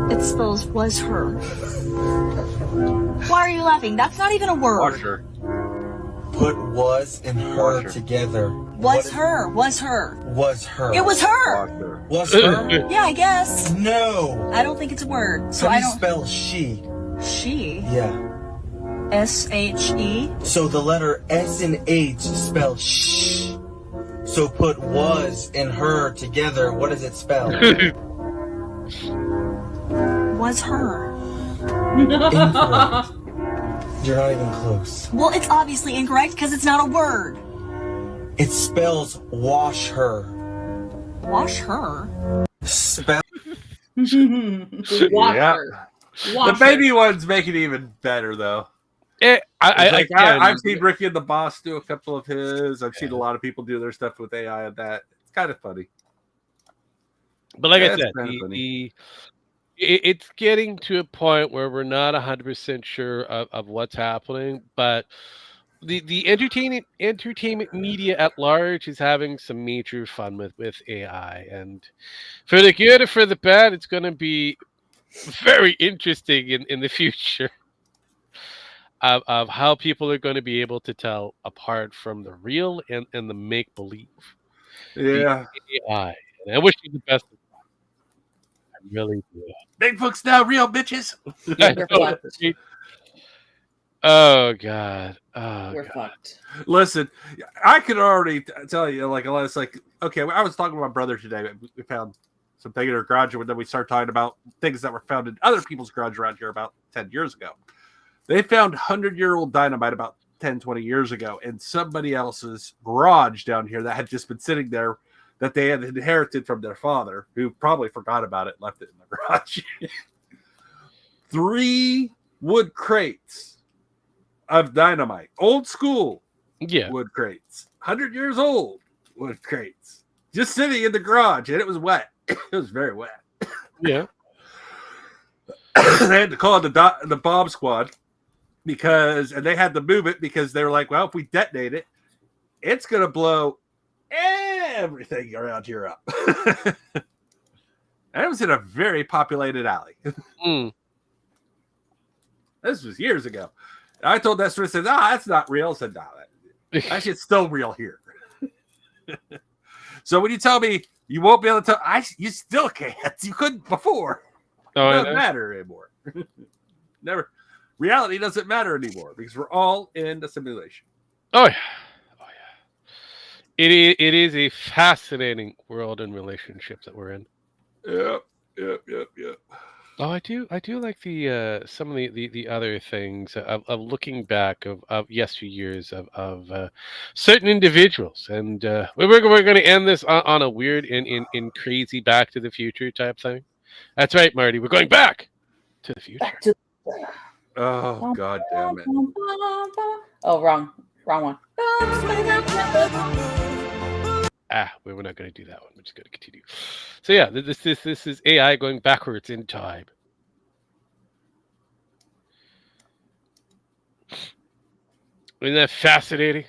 It spells was her. Why are you laughing? That's not even a word. Washer. Put was and her together. Was her. Was her. Was her. It was her. Was her? Yeah, I guess. No. I don't think it's a word. So How I do you don't. spell she? She. Yeah. SHE. So the letter S and H spell shh. So put was and her together. What does it spell? Was her. Incorrect. You're not even close. Well, it's obviously incorrect because it's not a word. It spells wash her. Wash her. Spell. Yeah. The baby ones make it even better though. I've seen Ricky and the Boss do a couple of his. I've seen a lot of people do their stuff with AI and that. It's kind of funny. But like I said, it's getting to a point where we're not 100% sure of what's happening, but the entertainment media at large is having some major fun with AI, and for the good or for the bad, it's going to be very interesting in the future of how people are going to be able to tell apart from the real and the make-believe. Yeah. The AI. And I wish you the best. I really do. Bigfoot's now real, bitches. Oh God. Oh, We're fucked. Listen, I could already tell you, like, it's like, okay, I was talking to my brother today. We found something in our garage, and then we started talking about things that were found in other people's garage around here about 10 years ago. They found 100-year-old dynamite about 10, 20 years ago in somebody else's garage down here that had just been sitting there that they had inherited from their father, who probably forgot about it and left it in the garage. 3 wood crates of dynamite, old school wood crates, 100 years old wood crates, just sitting in the garage, and it was wet. It was very wet. Yeah. They had to call the bomb squad, and they had to move it because they were like, well, if we detonate it, it's going to blow everything around here up. And it was in a very populated alley. This was years ago. I told that story, said, that's not real. I said, no, that shit's still real here. So when you tell me you won't be able to tell, you still can't. You couldn't before. It doesn't matter anymore. Never. Reality doesn't matter anymore because we're all in the simulation. Oh yeah. It is a fascinating world and relationships that we're in. Yep. Oh, I do like the some of the other things of looking back of yesteryears of certain individuals, and we're going to end this on a weird and crazy Back to the Future type thing. That's right, Marty. We're going back to the future. Oh, God damn it! Oh, wrong one. We're not going to do that one. We're just going to continue. So yeah, this is AI going backwards in time. Isn't that fascinating?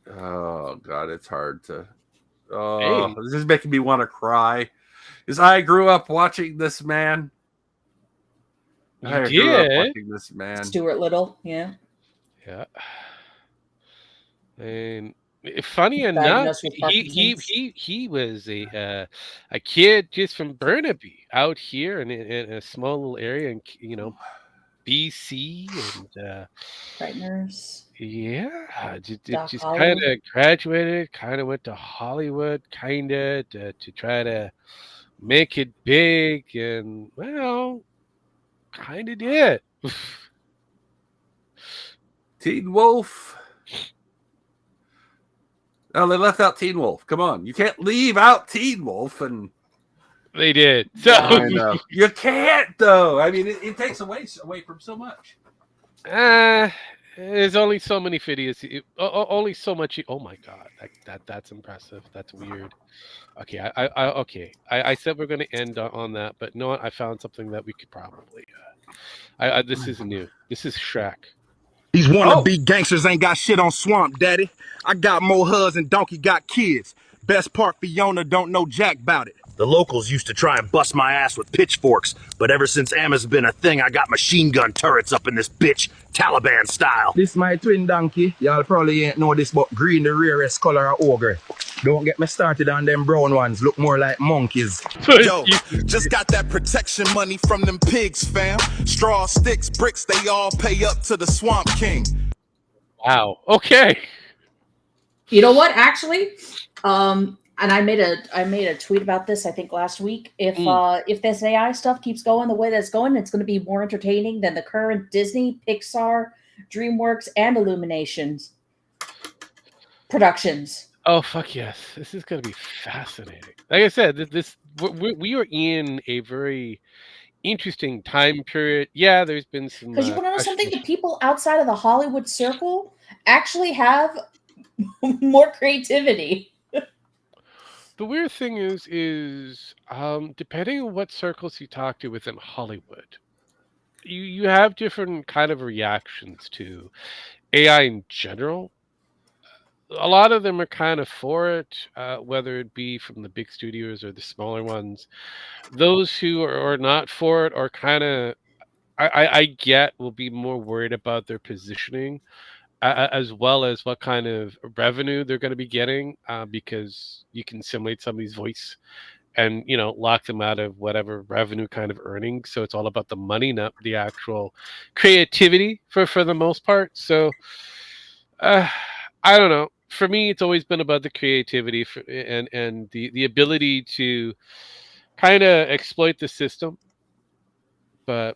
Oh God, it's hard to. Oh, This is making me want to cry. Because I grew up watching this man. Grew up watching this man. Stuart Little, yeah. Yeah. And funny enough, he was a kid just from Burnaby out here in a small little area in BC and Frighteners. Yeah, just kind of graduated, kind of went to Hollywood, kind of to try to make it big, and well, kind of did. Teen Wolf. Oh, they left out Teen Wolf. Come on, you can't leave out Teen Wolf, and they did. So I know. You can't though. I mean, it takes away from so much. There's only so many videos. Only so much. Oh my God, that's impressive. That's weird. Okay, I said we're going to end on that, but no, I found something that we could probably. This is new. This is Shrek. These wannabe gangsters ain't got shit on Swamp, daddy. I got more hubs than Donkey got kids. Best part, Fiona don't know jack about it. The locals used to try and bust my ass with pitchforks, but ever since Emma's been a thing, I got machine gun turrets up in this bitch, Taliban style. This my twin donkey. Y'all probably ain't know this, but green the rarest color of ogre. Don't get me started on them brown ones, look more like monkeys. Yo, just got that protection money from them pigs, fam. Straw, sticks, bricks, they all pay up to the Swamp King. Wow. Okay. You know what? Actually, and I made a tweet about this, I think last week. If this AI stuff keeps going the way that's going, it's going to be more entertaining than the current Disney, Pixar, DreamWorks, and Illuminations productions. Oh fuck yes! This is going to be fascinating. Like I said, we are in a very interesting time period. Yeah, there's been some. Because you want to know something? The people outside of the Hollywood circle actually have more creativity. The weird thing is depending on what circles you talk to within Hollywood, you have different kind of reactions to AI in general. A lot of them are kind of for it, whether it be from the big studios or the smaller ones. Those who are not for it are kind of, I get, will be more worried about their positioning, as well as what kind of revenue they're going to be getting, because you can simulate somebody's voice and lock them out of whatever revenue kind of earnings. So it's all about the money, not the actual creativity for the most part. So I don't know. For me, it's always been about the creativity and the ability to kind of exploit the system. But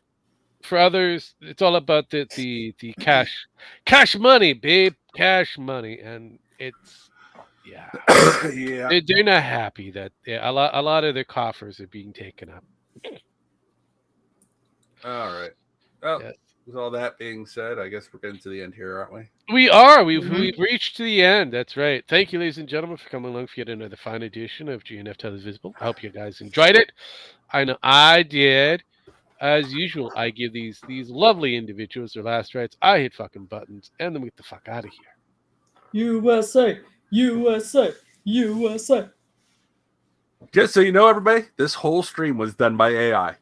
for others, it's all about the cash money, babe, cash money, and it's yeah. They're not happy that a lot of their coffers are being taken up. All right. Well, with all that being said, I guess we're getting to the end here, aren't we? We are. We've reached to the end. That's right. Thank you, ladies and gentlemen, for coming along for yet another fine edition of GNF Televisable. I hope you guys enjoyed it. I know I did. as usual, I give these lovely individuals their last rites. I hit fucking buttons, and then we get the fuck out of here. USA, USA, USA. Just so you know, everybody, this whole stream was done by AI.